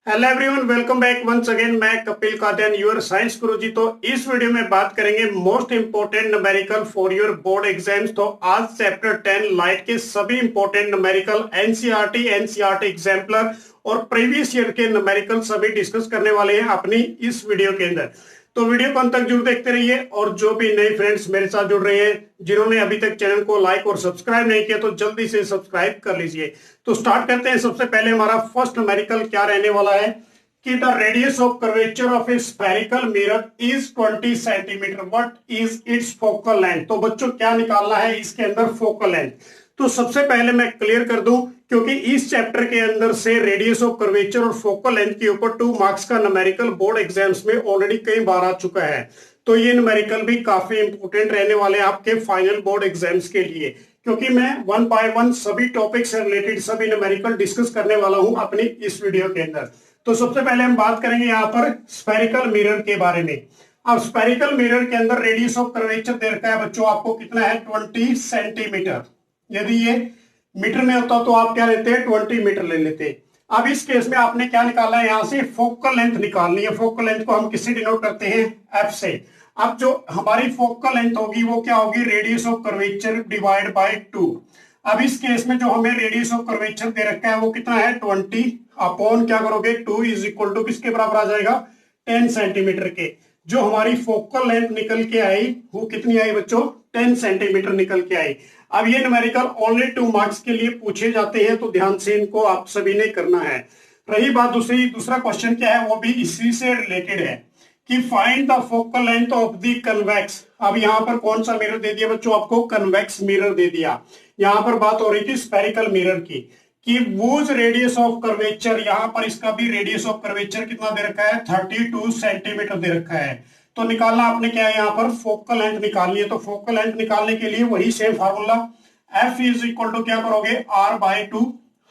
Hello everyone, welcome back once again. मैं Kapil Kadyan, your science Guruji. तो इस वीडियो में बात करेंगे most important numerical for your board exams. तो आज चैप्टर 10 लाइट के सभी इंपोर्टेंट न्यूमेरिकल एनसीईआरटी एग्जाम्पलर और प्रीवियस ईयर के न्यूमेरिकल सभी डिस्कस करने वाले हैं अपनी इस वीडियो के अंदर। तो वीडियो को अंत तक जरूर देखते रहिए। और जो भी नए फ्रेंड्स मेरे साथ जुड़ रहे हैं, जिन्होंने अभी तक चैनल को लाइक और सब्सक्राइब नहीं किया, तो जल्दी से सब्सक्राइब कर लीजिए। तो स्टार्ट करते हैं। सबसे पहले हमारा फर्स्ट न्यूमेरिकल क्या रहने वाला है कि the radius of curvature of A spherical mirror is 20 centimetre. What is it's focal length. तो बच्चों क्या निकालना है इसके अंदर फोकल लेंथ। तो सबसे पहले मैं क्लियर कर दूं, क्योंकि इस चैप्टर के अंदर से रेडियस ऑफ कर्वेचर और फोकल लेंथ के ऊपर 2 मार्क्स का न्यूमेरिकल बोर्ड एग्जाम्स में ऑलरेडी कई बार आ चुका है। तो ये न्यूमेरिकल भी काफी इंपोर्टेंट रहने वाले हैं आपके फाइनल बोर्ड एग्जाम्स के लिए, क्योंकि मैं 1 बाय 1 सभी टॉपिक से रिलेटेड सभी न्यूमेरिकल डिस्कस करने वाला हूं अपनी इस वीडियो के अंदर। तो सबसे पहले हम बात करेंगे यहाँ पर स्फेरिकल मिरर के बारे में। अब स्फेरिकल मिरर के अंदर रेडियस ऑफ कर्वेचर दे रखा है बच्चों, आपको कितना है 20 सेंटीमीटर। यदि ये मीटर में होता तो आप क्या लेते हैं 20 मीटर ले लेते। अब इस केस में आपने क्या निकालना है, यहां से फोकल लेंथ निकालनी है। फोकल लेंथ को हम किससे डिनोट करते हैं, एफ से। अब जो हमारी फोकल लेंथ होगी वो क्या होगी, radius of curvature divide by 2। अब इस केस में जो हमें रेडियस ऑफ कर्वेचर दे रखा है वो कितना है 20 अपॉन क्या करोगे 2 इज इक्वल टू किसके बराबर आ जाएगा 10 सेंटीमीटर के। जो हमारी फोकल लेंथ निकल के आई वो कितनी आई बच्चों 10 सेंटीमीटर निकल के आई। अब ये न्यूमेरिकल ओनली 2 मार्क्स के लिए पूछे जाते हैं, तो ध्यान से इनको आप सभी ने करना है। रही बात दूसरा क्वेश्चन क्या है, वो भी इसी से रिलेटेड है कि find the focal length of the convex. अब यहाँ पर कौन सा मिरर दे दिया बच्चों, आपको कन्वेक्स मिरर दे दिया। यहाँ पर बात हो रही थी स्फेरिकल मिरर की कि वूज रेडियस ऑफ कर्वेचर, यहाँ पर इसका भी रेडियस ऑफ कर्वेचर कितना दे रखा है 32 सेंटीमीटर दे रखा है। तो निकालना आपने क्या है, यहाँ पर फोकल लेंथ निकालनी है। तो फोकल लेंथ निकालने के लिए वही same formula, F is equal to क्या करोगे आर बाय 2।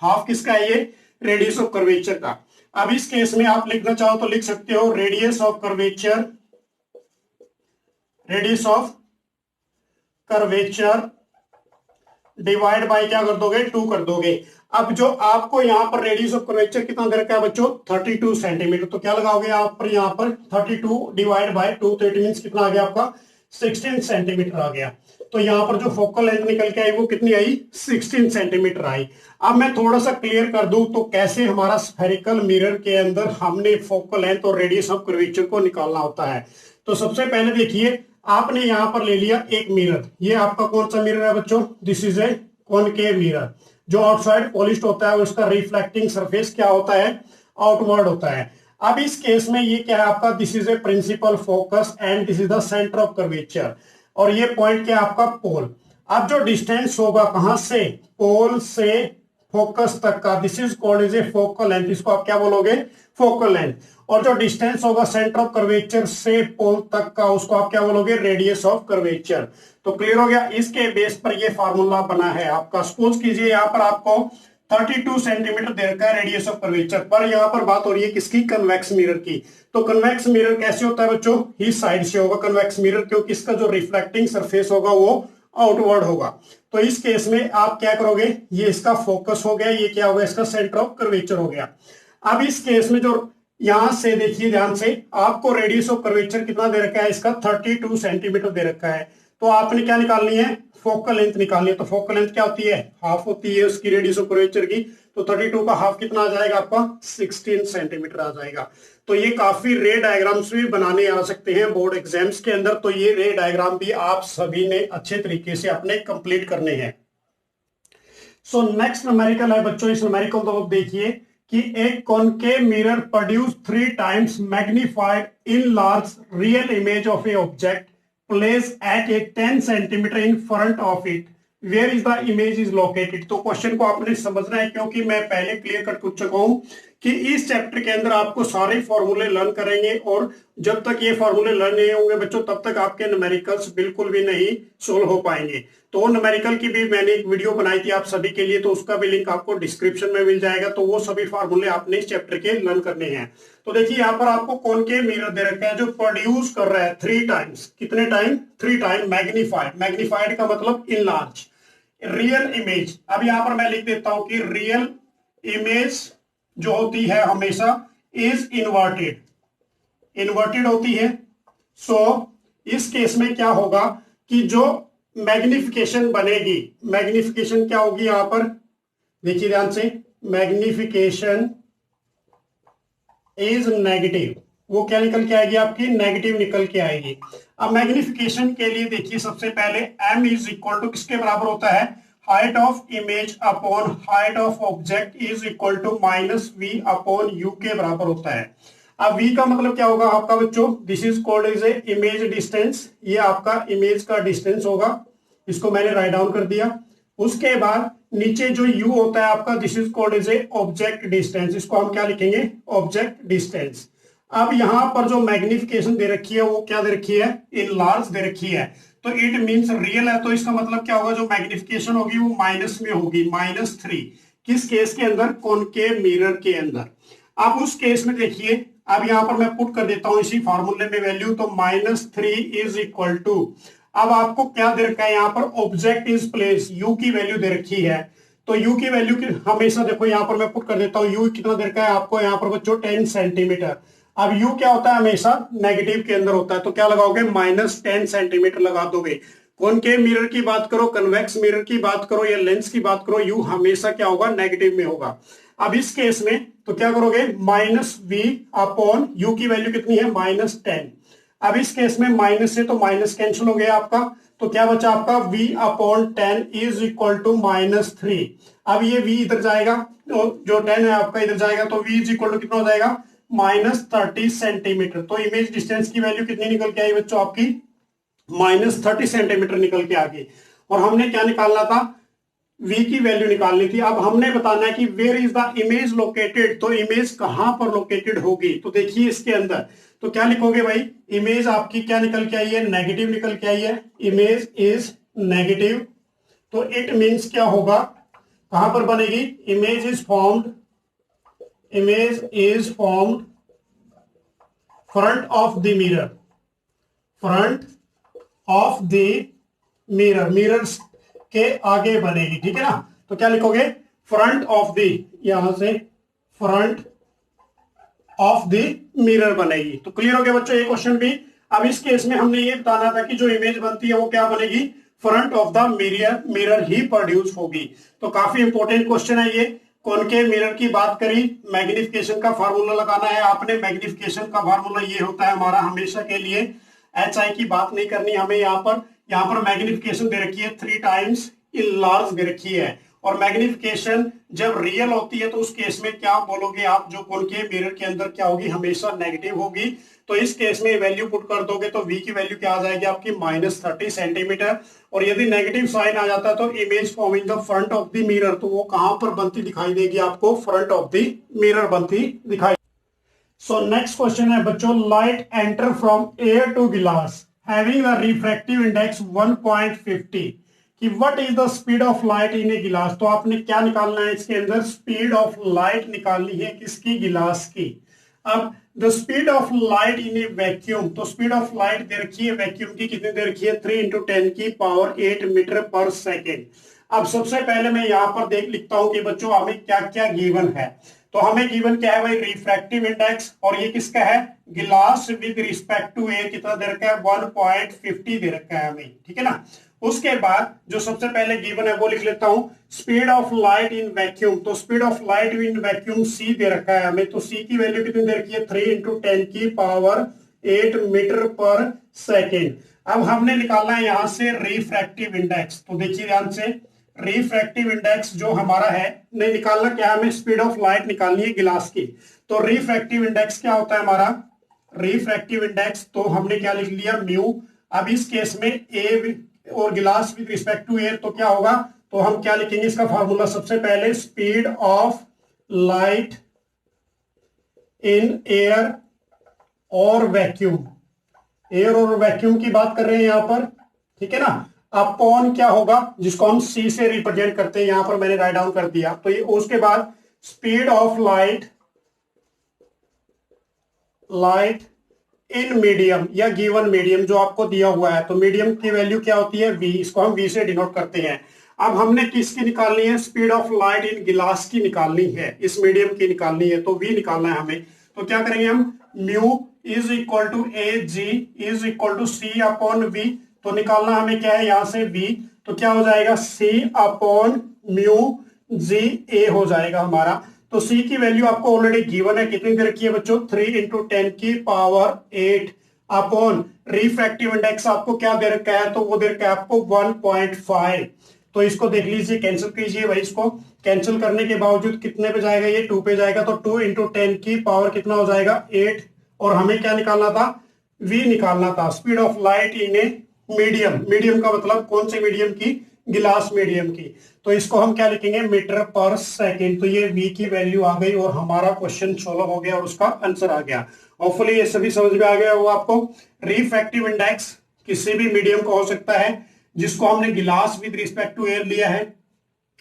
हाफ किसका है ये, रेडियस ऑफ कर्वेचर का। अब इस केस में आप लिखना चाहो तो लिख सकते हो radius of curvature, radius of curvature divide bye क्या कर दोगे 2 कर दोगे। अब जो आपको यहाँ पर रेडियस ऑफ कर्वेचर कितना दे रखा है बच्चों 32 सेंटीमीटर, तो क्या लगाओगे आप पर यहाँ पर 32 डिवाइड बाय 2, तो इट मींस कितना आ गया आपका 16 सेंटीमीटर आ गया। तो यहाँ पर जो फोकल लेंथ निकल के आई वो कितनी आई 16 सेंटीमीटर आई। अब मैं थोड़ा सा क्लियर कर दूं तो कैसे हमारा स्फेरिकल मिरर के अंदर हमने फोकल लेंथ और रेडियस ऑफ कर्वेचर को निकालना होता है। तो सबसे पहले देखिए, आपने यहां पर ले लिया एक मिरर। ये आपका कौन सा मिरर है बच्चों, this is A concave mirror. जो आउटसाइड पॉलिश्ड होता है उसका रिफ्लेक्टिंग सरफेस क्या होता है, आउटवर्ड होता है। अब इस केस में ये क्या है आपका, this is a principal focus and this is the centre of curvature. और ये पॉइंट क्या है आपका पोल। अब जो डिस्टेंस होगा कहां से, पोल से फोकस तक का, this is called as a focal length. इसको आप क्या बोलोगे, फोकल लेंथ। और जो डिस्टेंस होगा सेंटर ऑफ कर्वेचर से पोल तक का, उसको आप क्या बोलोगे, रेडियस ऑफ कर्वेचर। तो क्लियर हो गया। इसके बेस पर ये फार्मूला बना है आपका। सपोज कीजिए यहाँ पर आपको 32 सेंटीमीटर दे रखा है रेडियस ऑफ कर्वेचर, पर यहाँ पर बात हो रही है किसकी, कन्वेक्स मिरर की। तो कन्वेक्स मिरर कैसे होता है बच्चों, इस साइड से होगा कन्वेक्स मिरर, क्योंकि इसका जो रिफ्लेक्टिंग सरफेस होगा वो आउटवर्ड होगा। तो इस केस में आप क्या करोगे, ये इसका फोकस हो गया, ये क्या होगा इसका सेंटर ऑफ कर्वेचर हो गया। अब इस केस में जो यहां से देखिए ध्यान से, आपको रेडियस ऑफ कर्वेचर कितना दे रखा है, इसका 32 सेंटीमीटर दे रखा है। तो आपने क्या निकालनी है, फोकल लेंथ निकालनी है। तो फोकल लेंथ क्या होती है, हाफ होती है उसकी रेडियस ऑफ कर्वेचर की। तो 32 का हाफ कितना आ जाएगा आपका 16 सेंटीमीटर आ जाएगा। तो ये काफी रे डायग्राम्स भी बनाने आ सकते हैं बोर्ड एग्जाम्स के अंदर। तो ये रे डायग्राम भी आप सभी ने अच्छे तरीके से अपने कंप्लीट करने हैं। सो नेक्स्ट न्यूमेरिकल है बच्चों, इस न्यूमेरिकल तो आप देखिए कि एक concave mirror produce 3 times magnified in large real image of a object place at a 10 centimetre in front of it, where is the image is located. तो क्वेश्चन को आपने समझना है, क्योंकि मैं पहले क्लियर कर चुका हूं कि इस चैप्टर के अंदर आपको सारे फॉर्मूले लर्न करेंगे, और जब तक ये फॉर्मूले लर्न नहीं होंगे बच्चों तब तक आपके न्यूमेरिकल्स बिल्कुल भी नहीं सोल्व हो पाएंगे। तो न्यूमेरिकल की भी मैंने एक वीडियो बनाई थी आप सभी के लिए, तो उसका भी लिंक आपको डिस्क्रिप्शन में मिल जाएगा। तो वो सभी फॉर्मूले आपने इस चैप्टर के लर्न करने हैं। तो देखिए यहाँ पर आपको कॉनकेव मिरर दे रखा है जो प्रोड्यूस कर रहा है 3 टाइम्स, कितने टाइम 3 टाइम मैग्निफाइड। मैग्निफाइड का मतलब इन लार्ज रियल इमेज। अब यहाँ पर मैं लिख देता हूं कि रियल इमेज जो होती है हमेशा इज इन्वर्टेड, इन्वर्टेड होती है। सो इस केस में क्या होगा कि जो मैग्निफिकेशन बनेगी, मैग्निफिकेशन क्या होगी यहां पर, देखिए ध्यान से, मैग्निफिकेशन इज नेगेटिव, वो क्या निकल के आएगी आपकी, नेगेटिव निकल के आएगी। अब मैग्निफिकेशन के लिए देखिए सबसे पहले m इज इक्वल टू किसके बराबर होता है, height of image upon height of object is equal to minus v upon u के बराबर होता है। अब v का मतलब क्या होगा आपका बच्चों, this is called is a image distance, ये आपका इमेज का डिस्टेंस होगा, इसको मैंने राइट डाउन कर दिया। उसके बाद नीचे जो u होता है आपका, this is called is a object distance, इसको हम क्या लिखेंगे, ऑब्जेक्ट डिस्टेंस। अब यहां पर जो मैग्निफिकेशन दे रखी है वो क्या दे रखी है, इन लार्ज दे रखी है, तो इट मींस रियल है, तो इसका मतलब क्या होगा, जो मैग्निफिकेशन होगी वो माइनस में होगी, -3। किस केस के अंदर, कॉनकेव मिरर के अंदर। अब उस केस में देखिए, अब यहां पर मैं पुट कर देता हूं इसी फार्मूले में वैल्यू, तो -3 इज इक्वल टू, अब आपको क्या दे रखा है यहाँ पर, ऑब्जेक्ट इज प्लेस, u की वैल्यू दे रखी है, तो u की वैल्यू की हमेशा देखो यहाँ पर मैं पुट कर देता हूँ, u कितना दे रखा है आपको यहाँ पर बच्चों, 10 सेंटीमीटर। अब u क्या होता है, हमेशा नेगेटिव के अंदर होता है, तो क्या लगाओगे, -10 सेंटीमीटर लगा दोगे। कॉनकेव मिरर की बात करो, कन्वेक्स मिरर की बात करो या लेंस की बात करो, u हमेशा क्या होगा, नेगेटिव में होगा। अब इस केस में तो क्या करोगे, -v अपॉन u की वैल्यू कितनी है, -10। अब इस केस में माइनस से तो माइनस कैंसिल हो गया आपका, तो क्या बचा आपका, v upon 10 is equal to -3। अब ये v इधर जाएगा, तो जो 10 है आपका इधर जाएगा, तो v इज इक्वल टू कितना हो जाएगा, -30 सेंटीमीटर। तो इमेज डिस्टेंस की वैल्यू कितनी निकल के आई बच्चों आपकी, -30 सेंटीमीटर निकल के आ गई। और हमने क्या निकालना था, v की वैल्यू निकालनी थी। अब हमने बताना है कि where is the image located, तो इमेज कहां पर लोकेटेड होगी, तो देखिए इसके अंदर, तो क्या लिखोगे भाई, इमेज आपकी क्या निकल के आई है, नेगेटिव निकल के आई है, इमेज इज नेगेटिव, तो इट मींस क्या होगा, कहां पर बनेगी, image is formed, image is formed front of the mirror, front of the mirror, mirrors के आगे बनेगी, ठीक है ना। तो क्या लिखोगे, फ्रंट ऑफ द, यहां से फ्रंट ऑफ द मिरर बनेगी। तो क्लियर हो गया बच्चों ये क्वेश्चन भी। अब इस केस में हमने ये बताना था कि जो इमेज बनती है वो क्या बनेगी, front of the mirror, mirror he produce होगी। तो काफी इंपॉर्टेंट क्वेश्चन है ये। कॉनकेव मिरर की बात करी, मैग्निफिकेशन का फार्मूला लगाना है आपने। मैग्निफिकेशन का फार्मूला ये होता है हमारा हमेशा के लिए, HI की बात नहीं करनी हमें यहाँ पर मैग्निफिकेशन दे रखी है 3 टाइम्स इन लार्ज दे रखी है। और मैग्निफिकेशन जब रियल होती है तो उस केस में क्या बोलोगे आप, जो कॉनकेव मिरर के अंदर क्या होगी, हमेशा नेगेटिव होगी। तो इस केस में वैल्यू पुट कर दोगे तो v की वैल्यू क्या आ जाएगी आपकी, -30 सेंटीमीटर। और यदि नेगेटिव साइन आ जाता है तो image forming the front of the mirror, तो वो कहां पर बनती दिखाई देगी आपको, फ्रंट ऑफ द मिरर बनती दिखाई। सो नेक्स्ट क्वेश्चन है बच्चों, light enter from air to glass having a refractive index 1.50 कि what is the speed of light in a glass. तो आपने क्या निकालना है इसके अंदर, स्पीड ऑफ लाइट निकालनी है किसकी, गिलास की। अब the speed of light in A vacuum, तो स्पीड ऑफ लाइट दे रखी है वैक्यूम की, कितनी दे रखी है, 3 × 10 की पावर 8 मीटर पर सेकेंड। अब सबसे पहले मैं यहां पर लिखता हूं कि बच्चों हमें क्या क्या गिवन है। तो हमें गिवन क्या है भाई, रिफ्रैक्टिव इंडेक्स, और ये किसका है, गिलास विद रिस्पेक्ट टू एयर कितना दे रखा है, 1.50 दे रखा है हमें, ठीक है ना। उसके बाद जो सबसे पहले गिवन है वो लिख लेता हूं, speed of light in vacuum, तो speed of light in vacuum c दे रखा है हमें, तो c की वैल्यू कितनी दे रखी है, 3 × 10 की पावर 8 मीटर पर सेकेंड। अब हमने निकालना है यहां से रिफ्रैक्टिव इंडेक्स, तो देखिए ध्यान से, रिफ्रैक्टिव इंडेक्स जो हमारा है, नहीं निकालना क्या है, हमें स्पीड ऑफ लाइट निकालनी है गिलास की। तो रिफ्रैक्टिव इंडेक्स क्या होता है हमारा, रिफ्रैक्टिव इंडेक्स तो हमने क्या लिख लिया, म्यू। अब इस केस में ए और गिलास विद रिस्पेक्ट टू एयर, तो क्या होगा, तो हम क्या लिखेंगे इसका फार्मूला, सबसे पहले speed of light in air और वैक्यूम, एयर और वैक्यूम की बात कर रहे हैं यहां पर, ठीक है ना। अपॉन क्या होगा, जिसको हम c से रिप्रेजेंट करते हैं, यहां पर मैंने राइट डाउन कर दिया। तो ये उसके बाद speed of light in medium या गिवन मीडियम जो आपको दिया हुआ है, तो मीडियम की वैल्यू क्या होती है, v, इसको हम v से डिनोट करते हैं। अब हमने किसकी निकालनी है, स्पीड ऑफ लाइट इन गिलास की निकालनी है, इस मीडियम की निकालनी है, तो v निकालना है हमें। तो क्या करेंगे हम, mu is equal to A G is equal to C upon V. तो निकालना हमें क्या है यहां से वी, तो क्या हो जाएगा सी अपॉन म्यू जी ए हो जाएगा हमारा। तो सी की वैल्यू आपको ऑलरेडी गिवन है, कितनी दे रखी है बच्चों, 3 इंटू 10 की पावर 8 अपॉन रिफ्रैक्टिव इंडेक्स आपको क्या दे रखा है, तो वो दे रखा है आपको 1.5। तो इसको देख लीजिए, कैंसिल कीजिए भाई, इसको कैंसिल करने के बावजूद कितने पे जाएगा, ये 2 पे जाएगा। तो 2 इंटू 10 की पावर कितना हो जाएगा 8। और हमें क्या निकालना था, v निकालना था, speed of light in a medium. Medium का मतलब कौन से मीडियम की, गिलास मीडियम की। तो इसको हम क्या लिखेंगे, मीटर पर सेकेंड। तो ये v की वैल्यू आ गई और हमारा क्वेश्चन सोल्व हो गया और उसका आंसर आ गया। होपफुली ये सभी समझ में आ गया वो आपको। रिफ्रैक्टिव इंडेक्स किसी भी मीडियम का हो सकता है, जिसको हमने गिलास विद रिस्पेक्ट टू एयर लिया है।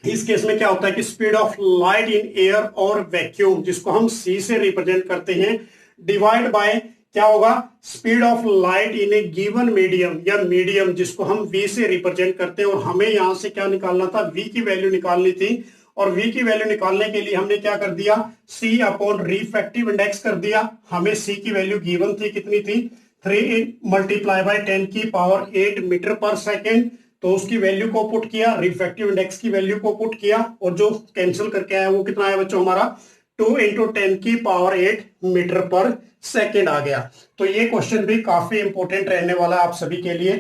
इस केस में क्या होता है कि speed of light in air और वैक्यूम, जिसको हम c से रिप्रेजेंट करते हैं, डिवाइड बाय क्या होगा, speed of light in A given medium या मीडियम, जिसको हम v से रिप्रेजेंट करते हैं। और हमें यहां से क्या निकालना था, v की वैल्यू निकालनी थी। और v की वैल्यू निकालने के लिए हमने क्या कर दिया, c अपॉन रिफ्रैक्टिव इंडेक्स कर दिया। हमें c की वैल्यू गिवन थी, कितनी थी, 3 मल्टीप्लाई बाय 10 की पावर 8 मीटर पर सेकेंड। तो उसकी वैल्यू को पुट किया, रिफ्रैक्टिव इंडेक्स की वैल्यू को पुट किया, और जो कैंसिल करके आया वो कितना आया बच्चों हमारा, 2 इंटू 10 की पावर 8 मीटर पर सेकेंड आ गया। तो ये क्वेश्चन भी काफी इंपॉर्टेंट रहने वाला है आप सभी के लिए।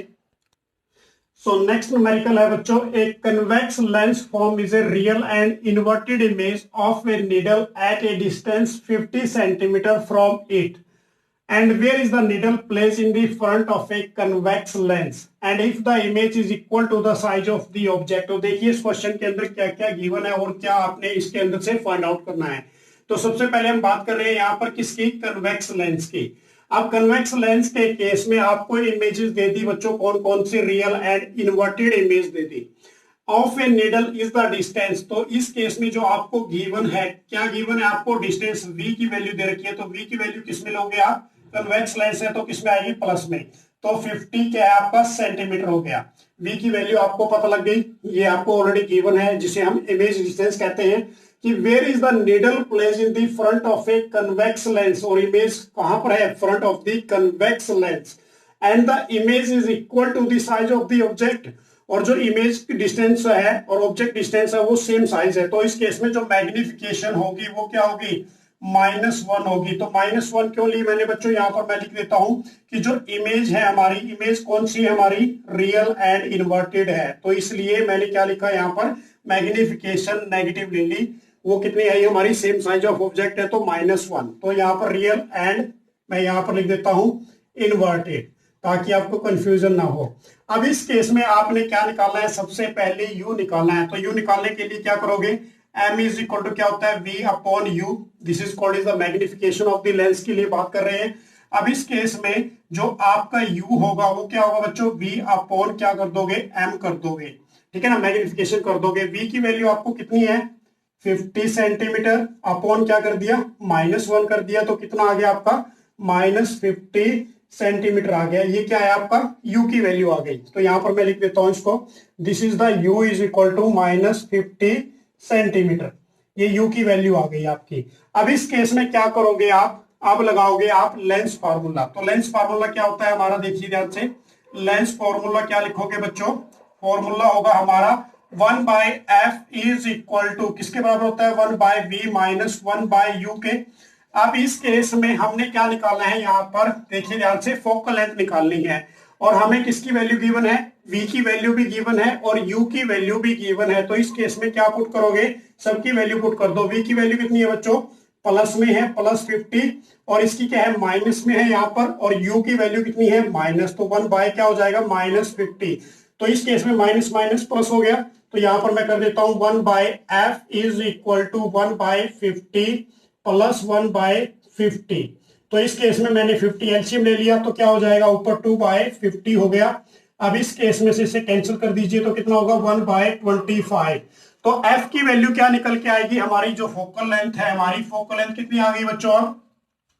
सो नेक्स्ट न्यूमेरिकल है बच्चों, a convex lens form is a real and inverted image of a needle at a distance 50 centimetre from it, and where is the needle placed in the front of a convex lens, and if the image is equal to the size of the object। तो देखिए इस question के अंदर क्या क्या given है और क्या आपने इसके अंदर से फाइंड आउट करना है। तो सबसे पहले हम बात कर रहे हैं यहाँ पर किसकी, कन्वेक्स लेंस की। अब कन्वेक्स लेंस के केस में आपको इमेजेस दे दी बच्चों, कौन कौन सी, रियल एंड इन्वर्टेड इमेज दे दी। Of a needle is the distance, तो इस केस में जो आपको गिवन है, क्या गिवन है आपको, डिस्टेंस v की वैल्यू दे रखी है। तो v की वैल्यू किस में लोगे आप, कन्वेक्स लेंस है तो किसमें आएगी, प्लस में। तो 50 क्या है आपका, सेंटीमीटर हो गया। v की वैल्यू आपको पता लग गई, ये आपको ऑलरेडी गिवन है, जिसे हम इमेज डिस्टेंस कहते हैं। कि where is the needle place in the front of a convex lens, और इमेज कहां पर है, front of the convex lens, and the image is equal to the size of the object. और जो image की डिस्टेंस है और object distance है वो सेम साइज है। तो इस केस में जो मैग्निफिकेशन होगी वो क्या होगी, -1 होगी। तो -1 क्यों ली मैंने बच्चों, यहां पर मैं लिख देता हूं कि जो इमेज है हमारी, इमेज कौन सी है हमारी, रियल एंड इन्वर्टेड है। तो इसलिए मैंने क्या लिखा यहाँ पर, मैग्निफिकेशन नेगेटिव ले ली। वो कितनी आई हमारी, सेम साइज ऑफ ऑब्जेक्ट है तो -1। तो यहाँ पर रियल एंड मैं यहाँ पर लिख देता हूं इन्वर्टेड, ताकि आपको कंफ्यूजन ना हो। अब इस केस में आपने क्या निकालना है, सबसे पहले u निकालना है। तो u निकालने के लिए क्या करोगे, m इज इक्वल टू क्या होता है, v upon u। This is called is the magnification of the lens के लिए बात कर रहे हैं। अब इस केस में जो आपका u होगा वो क्या होगा बच्चों, v अपॉन क्या कर दोगे, m कर दोगे, ठीक है ना, मैग्निफिकेशन कर दोगे। v की वैल्यू आपको कितनी है, 50 सेंटीमीटर, अपॉन क्या कर दिया, -1 कर दिया, तो कितना आ गया आपका, -50 सेंटीमीटर आ गया। ये क्या है आपका, u की वैल्यू आ गई। तो यहां पर मैं लिख देता हूं इसको, this is the u is equal to -50 centimetre. ये u की वैल्यू आ गई आपकी। अब इस केस में क्या करोगे आप, अब लगाओगे आप लेंस फार्मूला। तो लेंस फार्मूला क्या होता है हमारा, देखिए ध्यान से, लेंस फार्मूला क्या लिखोगे बच्चों, फॉर्मूला होगा हमारा 1/f इज इक्वल टू किसके बराबर होता है, 1/v माइनस 1/u के। अब इस केस में हमने क्या निकालना है, यहाँ पर देखिए ध्यान से, फोकल लेंथ निकालनी है। और हमें किसकी वैल्यू गिवन है, v की वैल्यू भी गिवन है और u की वैल्यू भी गिवन है। तो इस केस में क्या पुट करोगे, सबकी वैल्यू पुट कर दो। v की वैल्यू कितनी है बच्चों, प्लस में है, +50, और इसकी क्या है, माइनस में है यहाँ पर, और u की वैल्यू कितनी है, माइनस। तो 1 बाय क्या हो जाएगा, -50। तो इस केस में माइनस माइनस प्लस हो गया। तो यहाँ पर मैं कर देता हूं 1/f is equal to 1/50 plus 1/50। तो इस केस में मैंने 50 एलसीएम ले लिया, तो क्या हो जाएगा, ऊपर 2/50 हो गया। अब इस केस में से इसे कैंसिल कर दीजिए, तो कितना होगा, 1/25। तो f की वैल्यू क्या निकल के आएगी, हमारी जो फोकल लेंथ है, हमारी फोकल लेंथ कितनी आ गई बच्चों,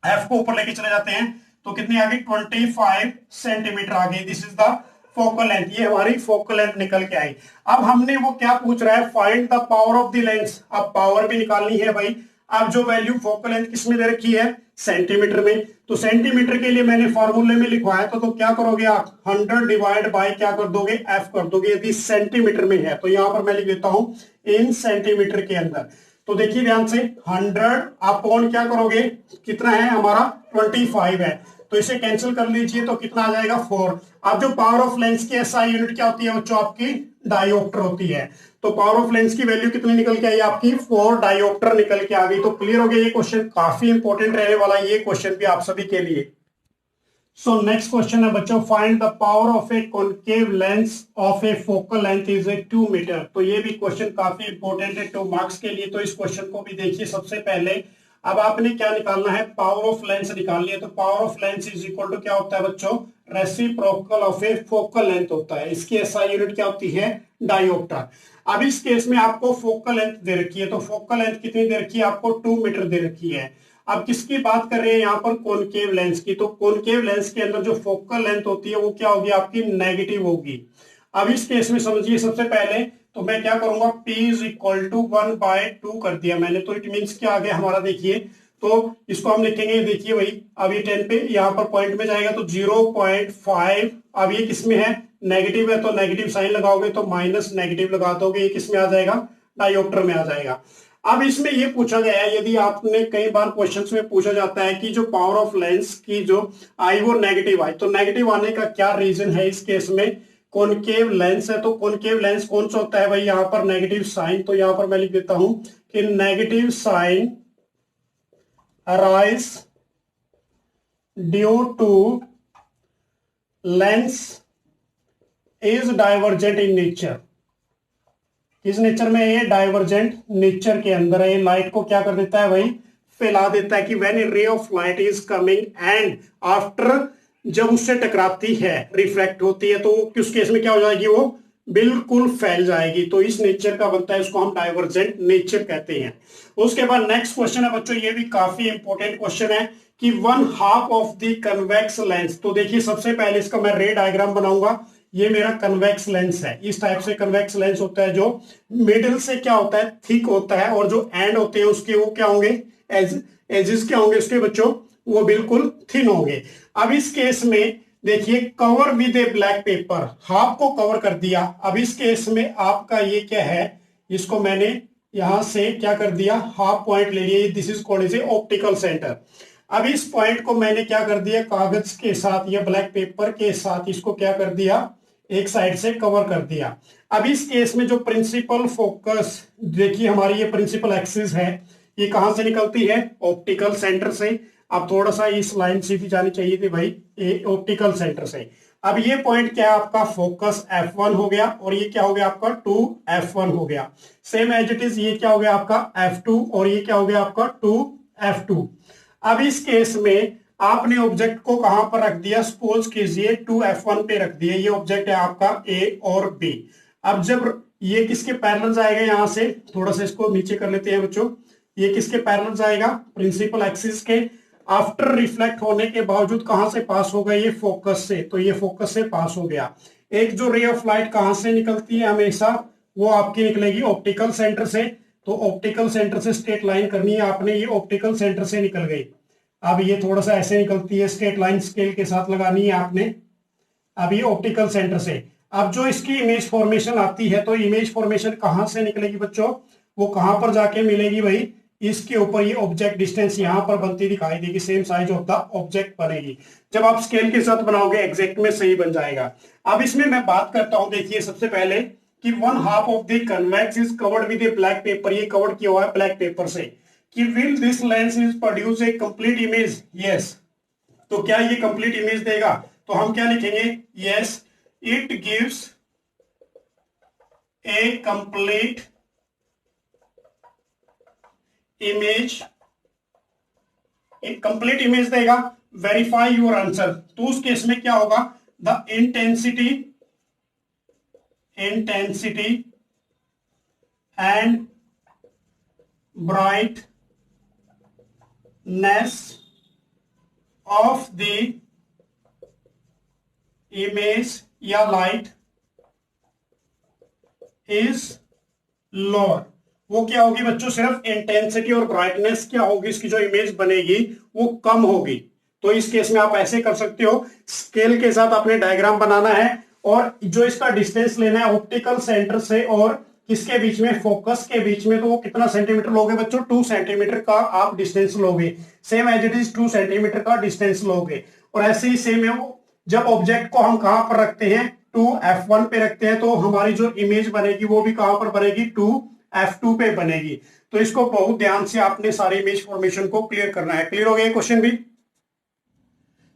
f को ऊपर लेके चले जाते हैं तो कितनी आ गई, 25 सेंटीमीटर आ गई। This is the focal length, ये हमारी फोकल लेंथ निकल के आई। अब हमने वो क्या पूछ रहा है, find the power of the lens. अब पावर भी निकालनी है भाई। अब जो वैल्यू फोकल लेंथ किस में दे रखी है, सेंटीमीटर में, तो सेंटीमीटर के लिए मैंने फॉर्मूले में लिखवाया तो क्या करोगे आप, 100 डिवाइड बाय क्या कर दोगे, एफ कर दोगे, यदि सेंटीमीटर में है तो यहां पर मैं लिख देता हूं इन सेंटीमीटर के अंदर। तो देखिए ध्यान से 100 अपॉन क्या करोगे, कितना है हमारा 25 है, तो इसे कैंसिल कर लीजिए तो कितना आ जाएगा 4। अब जो पावर ऑफ लेंस की एसआई यूनिट क्या होती है बच्चों, आपकी डायोप्टर होती है। तो पावर ऑफ लेंस की वैल्यू कितनी निकल के आई आपकी, 4 डायोप्टर निकल के आ गई। तो क्लियर हो गया, ये क्वेश्चन काफी इंपॉर्टेंट रहने वाला है, ये क्वेश्चन भी आप सभी के लिए। सो नेक्स्ट क्वेश्चन है बच्चों, find the power of a concave lens of a focal length is a 2 metre. तो ये भी क्वेश्चन काफी इंपॉर्टेंट है 2 मार्क्स के लिए, तो इस क्वेश्चन को भी देखिए। सबसे पहले अब आपने क्या निकालना है, पावर ऑफ लेंस निकालनी है। तो power of lens is equal to क्या होता है बच्चों, reciprocal of a focal length होता है। इसकी एसआई यूनिट क्या होती है, डायोप्टर। अब इस केस में आपको फोकल लेंथ दे रखी है, तो फोकल लेंथ कितनी दे रखी है आपको, 2 मीटर दे रखी है। अब किसकी बात कर रहे हैं यहाँ पर, कॉनकेव लेंस की। तो कॉनकेव लेंस के अंदर जो फोकल लेंथ होती है वो क्या होगी आपकी, नेगेटिव होगी। अब इस केस में समझिए, सबसे पहले तो मैं क्या करूंगा, P इज इक्वल टू 1/2 कर दिया मैंने, तो इट मीन्स क्या आ गया हमारा, देखिए तो इसको हम लिखेंगे, देखिए भाई अब ये 10 पे यहाँ पर पॉइंट में जाएगा तो 0.5। अब ये किसमें है, नेगेटिव है, तो नेगेटिव साइन लगाओगे तो माइनस नेगेटिव लगा दोगे, ये किसमें आ जाएगा, डायोप्टर में आ जाएगा। अब इसमें ये पूछा गया है, यदि आपने कई बार क्वेश्चंस में पूछा जाता है कि जो पावर ऑफ लेंस की जो आई वो नेगेटिव आई, तो नेगेटिव आने का क्या रीजन है इस केस में, कॉनकेव लेंस है। तो कॉनकेव लेंस कौन सा होता है भाई, यहाँ पर नेगेटिव साइन, तो यहाँ पर मैं लिख देता हूं कि negative sign arise due to lens is divergent in nature. किस नेचर में, ये डाइवर्जेंट नेचर के अंदर है। लाइट को क्या कर देता है भाई, फैला देता है कि व्हेन ए रे of light is coming and after, जब उससे टकराती है, रिफ्लेक्ट होती है, तो किस केस में क्या हो जाएगी, वो बिल्कुल फैल जाएगी। तो इस नेचर का बनता है, इसको हम डाइवर्जेंट नेचर कहते हैं। उसके बाद नेक्स्ट क्वेश्चन है बच्चों, ये भी काफी इंपॉर्टेंट क्वेश्चन है कि 1/2 ऑफ द कन्वेक्स लेंस। तो देखिए सबसे पहले इसका मैं रे डायग्राम बनाऊंगा। ये मेरा कन्वेक्स लेंस है, इस टाइप से कन्वेक्स लेंस होता है, जो मिडिल से क्या होता है, थिक होता है, और जो एंड होते हैं उसके वो क्या होंगे, एजेस क्या होंगे उसके बच्चों, वो बिल्कुल थिन होंगे। अब इस केस में देखिए, cover with A black pepper, half को कवर कर दिया। अब इस केस में आपका ये क्या है, इसको मैंने यहां से क्या कर दिया, हाफ पॉइंट ले लिया, this is called as a optical centre. अब इस पॉइंट को मैंने क्या कर दिया, कागज के साथ या ब्लैक पेपर के साथ इसको क्या कर दिया, एक साइड से कवर कर दिया। अब इस केस में जो प्रिंसिपल फोकस, देखिए हमारी ये प्रिंसिपल एक्सिस है, ये कहां से निकलती है, ऑप्टिकल सेंटर से। अब थोड़ा सा इस लाइन सीधी जानी चाहिए थी भाई, ये ऑप्टिकल सेंटर से। अब ये पॉइंट क्या है आपका, फोकस F1 हो गया, और ये क्या हो गया आपका 2F1 हो गया। सेम एज इट इज, ये क्या हो गया आपका F2, और ये क्या हो गया आपका 2F2। अब इस केस में आपने ऑब्जेक्ट को कहां पर रख दिया, सपोज कीजिए 2F1 पे रख दिया, ये ऑब्जेक्ट है आपका A और B। अब जब ये किसके पैरेलल जाएगा, यहां से थोड़ा सा इसको नीचे कर लेते हैं बच्चों, ये किसके पैरेलल जाएगा, प्रिंसिपल एक्सिस के। आफ्टर रिफ्लेक्ट होने के बावजूद कहां से पास होगा, ये फोकस से, तो ये फोकस से पास हो गया। एक जो रे ऑफ लाइट कहां से निकलती है हमेशा, वो आपकी निकलेगी ऑप्टिकल सेंटर से। तो ऑप्टिकल सेंटर से स्ट्रेट लाइन करनी है आपने, ये ऑप्टिकल सेंटर से निकल गई। अब ये थोड़ा सा ऐसे निकलती है, स्ट्रेट लाइन स्केल के साथ लगानी है आपने। अब ये ऑप्टिकल सेंटर से, अब जो इसकी इमेज फॉर्मेशन आती है, तो इमेज फॉर्मेशन कहां से निकलेगी बच्चों, वो कहां पर जाके मिलेगी भाई, इसके ऊपर ये ऑब्जेक्ट डिस्टेंस यहां पर बनती दिखाई देगी, same size of the object बनेगी। जब आप स्केल के साथ बनाओगे एग्जैक्ट में सही बन जाएगा। अब इसमें मैं बात करता हूं, देखिए सबसे पहले कि 1/2 of the convex is covered with A black pepper, ये कवर्ड किया हुआ है ब्लैक पेपर से। कि will this lens is produce a complete image, yes. तो क्या ये कंप्लीट इमेज देगा, तो हम क्या लिखेंगे, yes it gives A complete image, एक कंप्लीट इमेज देगा। वेरीफाई योर आंसर, तो उस केस में क्या होगा, the intensity and brightness of the image या light is lower। वो क्या होगी बच्चों, सिर्फ इंटेंसिटी और ब्राइटनेस क्या होगी, इसकी जो इमेज बनेगी वो कम होगी। तो इस केस में आप ऐसे कर सकते हो, स्केल के साथ आपने डायग्राम बनाना है और जो इसका डिस्टेंस लेना है ऑप्टिकल सेंटर से और किसके बीच में, फोकस के बीच में, तो वो कितना सेंटीमीटर लोगे बच्चों, 2 सेंटीमीटर का आप डिस्टेंस लोगे। Same as it is 2 centimetre का डिस्टेंस लोगे। और ऐसे ही सेम है वो, जब ऑब्जेक्ट को हम कहां पर रखते हैं, 2f1 पे रखते हैं, तो हमारी जो इमेज बनेगी वो भी कहां पर बनेगी, 2f2 पे बनेगी। तो इसको बहुत ध्यान से आपने सारी इमेज फॉर्मेशन को क्लियर करना है। क्लियर हो गया क्वेश्चन भी।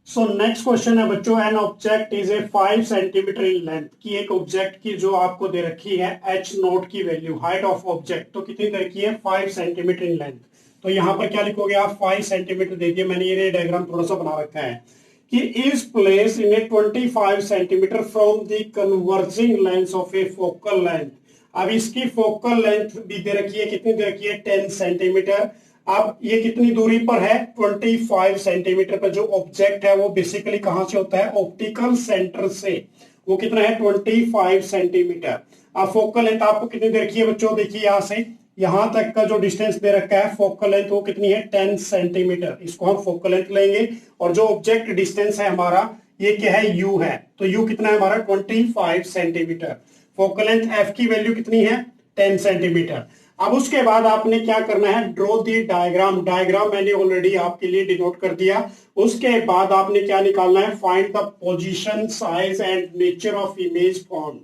सो नेक्स्ट क्वेश्चन है बच्चों, an object is a 5 centimetre in length, की एक ऑब्जेक्ट की जो आपको दे रखी है एच नोट की वैल्यू, हाइट ऑफ ऑब्जेक्ट तो कितनी दे रखी है, 5 सेंटीमीटर इन लेंथ। तो यहां पर क्या लिखोगे आप, 5 सेंटीमीटर। देखिए मैंने ये डायग्राम थोड़ा सा बना रखा है कि is place in A 25 centimetre from the converging lens of a focal length. अब इसकी फोकल लेंथ भी दे रखी है, कितनी दे रखी है, 10 सेंटीमीटर। अब ये कितनी दूरी पर है, 25 सेंटीमीटर पर। जो ऑब्जेक्ट है वो बेसिकली कहां से होता है, ऑप्टिकल सेंटर से। वो कितना है, 25 सेंटीमीटर। अब फोकल लेंथ आपको कितनी दे रखी है बच्चों, देखिए यहां से यहां तक का जो डिस्टेंस दे रखा है फोकल लेंथ वो कितनी है, 10 सेंटीमीटर। इसको हम फोकल लेंथ लेंगे। और जो ऑब्जेक्ट डिस्टेंस है हमारा ये क्या है, यू है। तो यू कितना है हमारा, 25 सेंटीमीटर। फोकल लेंथ एफ की वैल्यू कितनी है, 10 सेंटीमीटर। अब उसके बाद आपने क्या करना है, ड्रॉ दी डायग्राम। डायग्राम मैंने ऑलरेडी आपके लिए डिनोट कर दिया। उसके बाद आपने क्या निकालना है, find the position, size and nature of image form.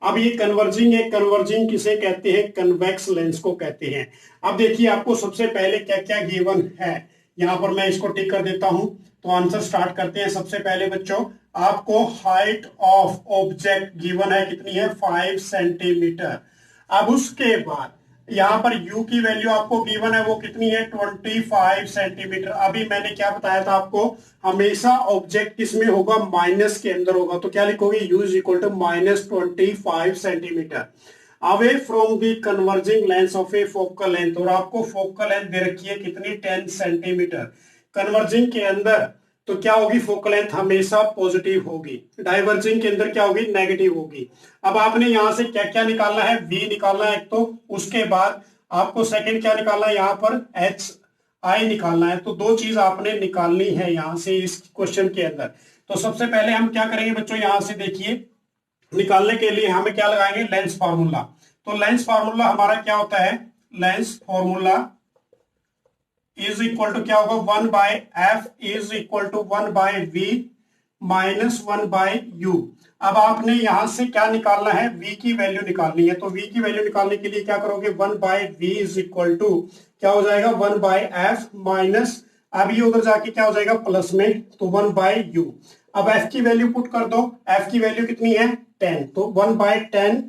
अब ये कन्वर्जिंग है, कन्वर्जिंग किसे कहते हैं, कन्वेक्स लेंस को कहते हैं। अब देखिए आपको सबसे पहले क्या क्या गिवन है, यहां पर मैं इसको टिक कर देता हूं। तो आंसर स्टार्ट करते हैं। सबसे पहले बच्चों आपको हाइट ऑफ ऑब्जेक्ट गिवन है, कितनी है, 5 सेंटीमीटर। अब उसके बाद यहां पर u की वैल्यू आपको गिवन है, वो कितनी है, 25 सेंटीमीटर। अभी मैंने क्या बताया था आपको, हमेशा ऑब्जेक्ट किसमें होगा, माइनस के अंदर होगा। तो क्या लिखोगे, u is equal to -25 centimetre away from the converging lens of a focal length. और आपको फोकल लेंथ दे रखी है कितनी, 10 सेंटीमीटर। कन्वर्जिंग के अंदर तो क्या होगी, फोकल लेंथ हमेशा पॉजिटिव होगी, डाइवर्जिंग के अंदर क्या होगी, नेगेटिव होगी। अब आपने यहां से क्या क्या निकालना है, v निकालना है एक तो, उसके बाद आपको सेकंड क्या निकालना है, यहां पर एच आई निकालना है। तो दो चीज आपने निकालनी है यहां से इस क्वेश्चन के अंदर। तो सबसे पहले हम क्या करेंगे बच्चों, यहां से देखिए निकालने के लिए हमें क्या लगाएंगे, लेंस फार्मूला। तो लेंस फार्मूला हमारा क्या होता है, lens formula is equal to क्या होगा, 1/f is equal to 1/v minus 1/u। अब आपने यहां से क्या निकालना है, v की वैल्यू निकालनी है। तो v की वैल्यू निकालने के लिए क्या करोगे, 1/v इज इक्वल टू क्या हो जाएगा, 1/f माइनस, अब ये उधर जाके क्या हो जाएगा प्लस में, तो 1/u। अब f की वैल्यू पुट कर दो, f की वैल्यू कितनी है, 10, तो 1/10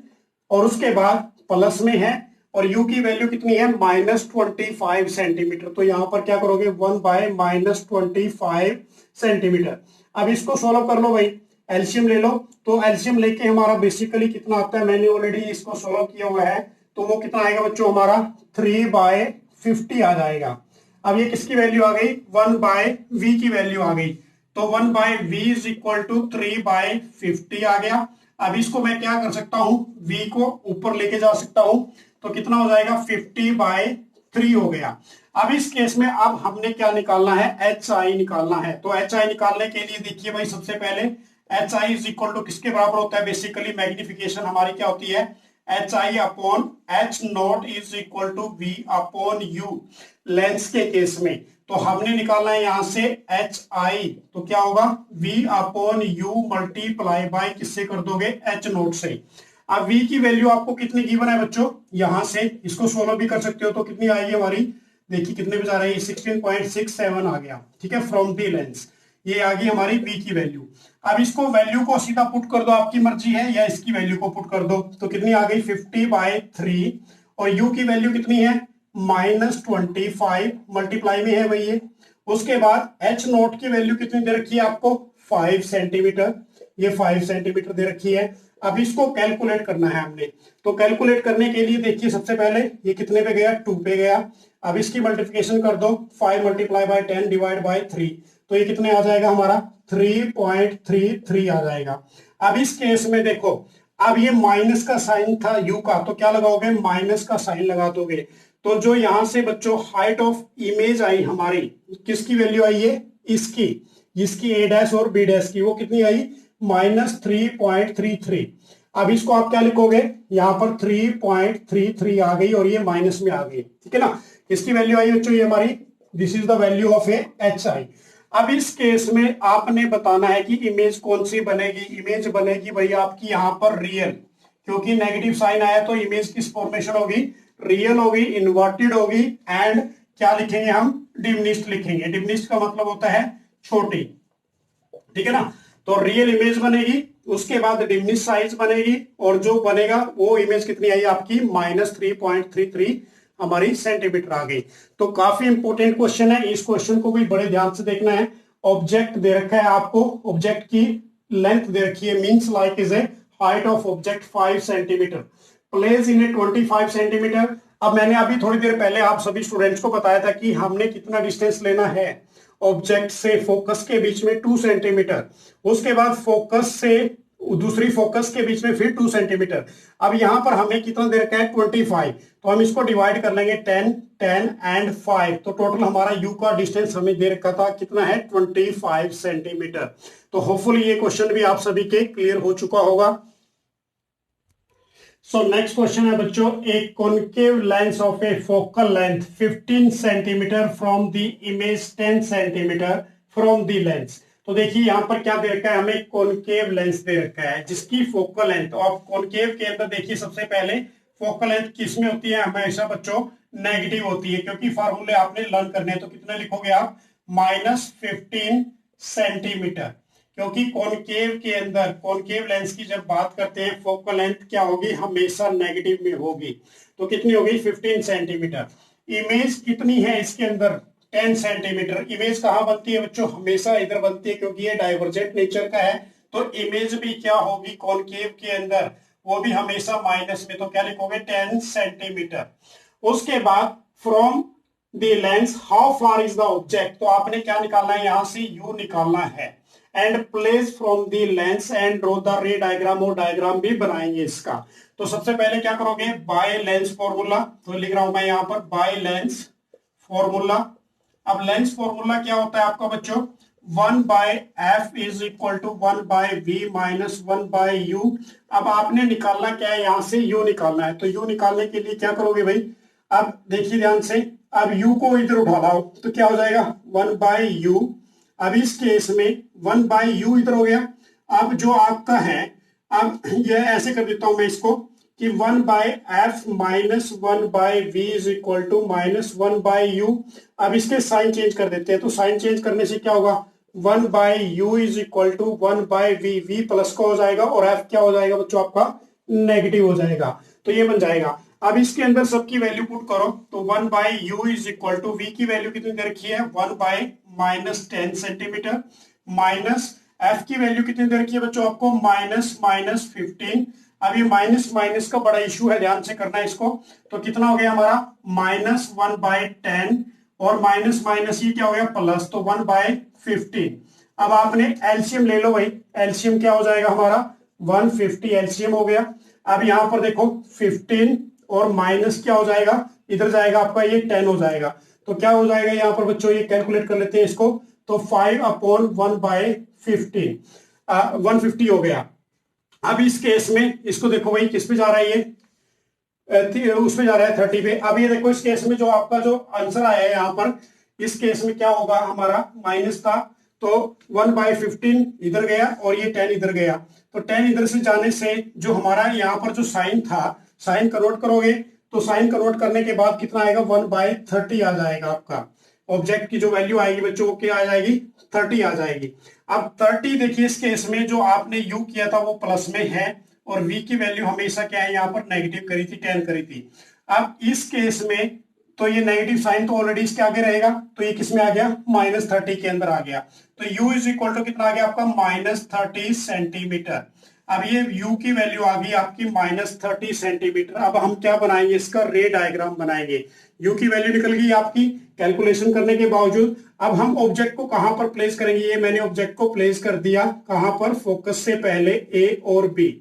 और उसके बाद प्लस में है, और u की वैल्यू कितनी है, -25 सेंटीमीटर। तो यहां पर क्या करोगे, 1/-25 सेंटीमीटर। अब इसको सॉल्व कर लो भाई, एलसीएम ले लो। तो एलसीएम लेके हमारा बेसिकली कितना आता है, मैंने ऑलरेडी इसको सॉल्व किया हुआ है। तो वो कितना आएगा बच्चों, हमारा 3/50 आ जाएगा। अब ये किसकी वैल्यू आ गई, 1/v की वैल्यू आ गई। तो 1/v इज इक्वल टू 3/50 आ गया। अब इसको मैं क्या कर सकता हूं, v को ऊपर लेके जा सकता हूं। तो कितना हो जाएगा, 50/3 हो गया। अब इस केस में अब हमने क्या निकालना है, एच आई निकालना है। तो एच आई निकालने के लिए देखिए भाई, सबसे पहले H I is equal to किसके बराबर होता है, बेसिकली मैग्निफिकेशन हमारी क्या होती है, H I upon H not is equal to V upon U, lens के केस में। तो हमने निकालना है यहां से एच आई, तो क्या होगा, v upon U multiply by किससे कर दोगे, एच नोट से। अब v की वैल्यू आपको कितनी गिवन है बच्चों, यहां से इसको सोल्व भी कर सकते हो। तो कितनी आएगी हमारी, देखिए कितने पे जा रही है, 16.67 आ गया, ठीक है, फ्रॉम दी लेंस। ये आ गई हमारी v की वैल्यू। अब इसको वैल्यू को सीधा पुट कर दो, आपकी मर्जी है, या इसकी वैल्यू को पुट कर दो। तो कितनी आ गई, 50/3, और u की वैल्यू कितनी है, -25, मल्टीप्लाई में है वही है। उसके बाद एच नोट की वैल्यू कितनी दे रखी है आपको, 5 सेंटीमीटर, ये 5 सेंटीमीटर दे रखी है। अब इसको कैलकुलेट करना है हमने। तो कैलकुलेट करने के लिए देखिए सबसे पहले ये कितने पे गया, 2 पे गया। अब इसकी मल्टीप्लिकेशन कर दो, 5 मल्टीप्लाई बाय 10 डिवाइड बाय 3। तो ये कितने आ जाएगा हमारा, 3.33 आ जाएगा। अब इस केस में देखो, अब ये माइनस का साइन था यू का, तो क्या लगाओगे, माइनस का साइन लगा दोगे। तो जो यहां से बच्चों हाइट ऑफ इमेज आई हमारी, किसकी वैल्यू आई है, इसकी, इसकी ए डैश और बी डैश की, वो कितनी आई, -3.33। अब इसको आप क्या लिखोगे, यहां पर 3.33 आ गई और ये माइनस में आ गई, ठीक है ना। इसकी वैल्यू आई बच्चों ये हमारी, this is the value of A H I. अब इस केस में आपने बताना है कि इमेज कौन सी बनेगी, इमेज बनेगी भाई आपकी यहां पर रियल, क्योंकि नेगेटिव साइन आया तो इमेज किस फॉर्मेशन होगी, रियल होगी, इन्वर्टेड होगी, एंड क्या लिखेंगे हम, डिमिनिश्ड लिखेंगे। डिमिनिश्ड का मतलब होता है छोटी, ठीक है ना। तो रियल इमेज बनेगी, उसके बाद डिमिनिश्ड साइज बनेगी, और जो बनेगा वो इमेज कितनी आई आपकी, -3.33 हमारी सेंटीमीटर आ गई। तो काफी इंपोर्टेंट क्वेश्चन है, इस क्वेश्चन को भी बड़े ध्यान से देखना है। ऑब्जेक्ट दे रखा है आपको, ऑब्जेक्ट की लेंथ दे रखी है, means like is a height of object 5 centimetre, place in A 25 centimetre. अब मैंने अभी थोड़ी देर पहले आप सभी स्टूडेंट्स को बताया था कि हमने कितना डिस्टेंस लेना है ऑब्जेक्ट से फोकस के बीच में, 2 सेंटीमीटर, उसके बाद फोकस से दूसरी फोकस के बीच में फिर 2 सेंटीमीटर। अब यहां पर हमें कितना दे रखा है, 25, तो हम इसको डिवाइड कर लेंगे 10, 10 एंड 5, तो टोटल हमारा यू का डिस्टेंस हमें दे रखा था कितना है, 25 सेंटीमीटर। तो होपफुली ये क्वेश्चन भी आप सभी के क्लियर हो चुका होगा। सो नेक्स्ट क्वेश्चन है बच्चों, ए concave lens of a focal length 15 centimetre from the image 10 centimetre from the lens. तो देखिए यहां पर क्या दे रखा है, हमें कॉनकेव लेंस दे रखा है जिसकी फोकल लेंथ, और कॉनकेव के अंदर देखिए सबसे पहले फोकल लेंथ किसमें होती है, हमेशा बच्चों नेगेटिव होती है, क्योंकि फार्मूले आपने लर्न करने हैं। तो कितने लिखोगे आप, -15 सेंटीमीटर, क्योंकि कॉनकेव के अंदर, कॉनकेव लेंस की जब बात करते हैं फोकल लेंथ क्या होगी, हमेशा नेगेटिव में होगी। तो कितनी होगी, 15 सेंटीमीटर। इमेज कितनी है इसके अंदर, 10 सेंटीमीटर। इमेज कहां बनती है बच्चों, हमेशा इधर बनती है, क्योंकि ये डाइवर्जेंट नेचर का है। तो इमेज भी क्या होगी कॉनकेव के अंदर, वो भी हमेशा माइनस में। तो क्या लिखोगे, 10 सेंटीमीटर। उसके बाद from the lens how far is the object, तो आपने क्या निकालना है, यहां से यू निकालना है। And place from the lens and draw the रे डायग्राम, और डायग्राम भी बनाएंगे इसका। तो सबसे पहले क्या करोगे, बाय लेंस फॉर्मूला, तो लिख रहा हूं मैं यहां पर बाय लेंस फॉर्मूला। अब लेंस फॉर्मूला क्या होता है आपका बच्चों, 1/f is equal to 1/v minus 1/u। अब आपने निकालना क्या है, यहां से u निकालना है। तो u निकालने के लिए क्या करोगे भाई, अब देखिए ध्यान से, अब u को इधर उठा लाओ, तो क्या हो जाएगा, 1/u। अब इस केस में 1/u इधर हो गया। अब जो आपका है, अब ये ऐसे कर देता हूं मैं इसको कि 1/f minus 1/v is equal to -1/u। अब इसके साइन चेंज कर देते हैं, तो साइन चेंज करने से क्या होगा, 1/u is equal to 1/v, v plus का हो जाएगा और f क्या हो जाएगा बच्चों, आपका नेगेटिव हो जाएगा। तो ये बन जाएगा। अब इसके अंदर सबकी वैल्यू पुट करो, तो 1/u is equal to, v की वैल्यू कितनी दे रखी है, 1/-10 सेंटीमीटर, माइनस f की वैल्यू कितनी दे रखी है बच्चों आपको, -15। अब ये माइनस माइनस का बड़ा इशू है, ध्यान से करना है इसको। तो कितना हो गया हमारा, -1/10, और माइनस माइनस ये क्या हो गया, प्लस, तो 1/15। अब आपने एलसीएम ले लो भाई, एलसीएम क्या हो जाएगा हमारा, 150 एलसीएम हो गया। अब यहां पर देखो 15 और माइनस क्या हो जाएगा, इधर जाएगा आपका ये 10 हो जाएगा। तो क्या हो जाएगा यहाँ पर बच्चों, ये कैलकुलेट कर लेते हैं इसको, तो 5/1/15, 150 हो गया। अब इस केस में इसको देखो भाई, किस पे जा रहा है ये, उस पे जा रहा है 30 पे। अब ये देखो इस केस में जो आपका जो आंसर आया है यहाँ पर, इस केस में क्या होगा, हमारा माइनस था, तो 1/15 इधर गया और ये 10 इधर गया। तो 10 इधर से जाने से जो हमारा यहाँ पर जो साइन था, साइन कन्वर्ट करोगे, तो साइन कन्वर्ट करने के बाद कितना आएगा, 1/30 आ जाएगा आपका। ऑब्जेक्ट की जो वैल्यू आएगी बच्चों वो क्या आ जाएगी, 30 आ जाएगी। अब 30 देखिए इस केस में जो आपने यू किया था वो प्लस में है, और v की वैल्यू हमेशा क्या है, यहाँ पर नेगेटिव करी थी, 10 करी थी। अब इस केस में तो ये नेगेटिव साइन तो ऑलरेडी इसके आगे रहेगा, तो ये किस में आ गया, -30 के अंदर आ गया। तो u इज इक्वल टू कितना आ गया आपका, -30 सेंटीमीटर। अब ये u की वैल्यू आ गई आपकी -30 सेंटीमीटर। अब हम क्या बनाएंगे, इसका रे डायग्राम बनाएंगे। u की वैल्यू निकल गई आपकी कैलकुलेशन करने के बावजूद। अब हम ऑब्जेक्ट को कहां पर प्लेस करेंगे, ये मैंने ऑब्जेक्ट को प्लेस कर दिया कहां पर, फोकस से पहले a और b।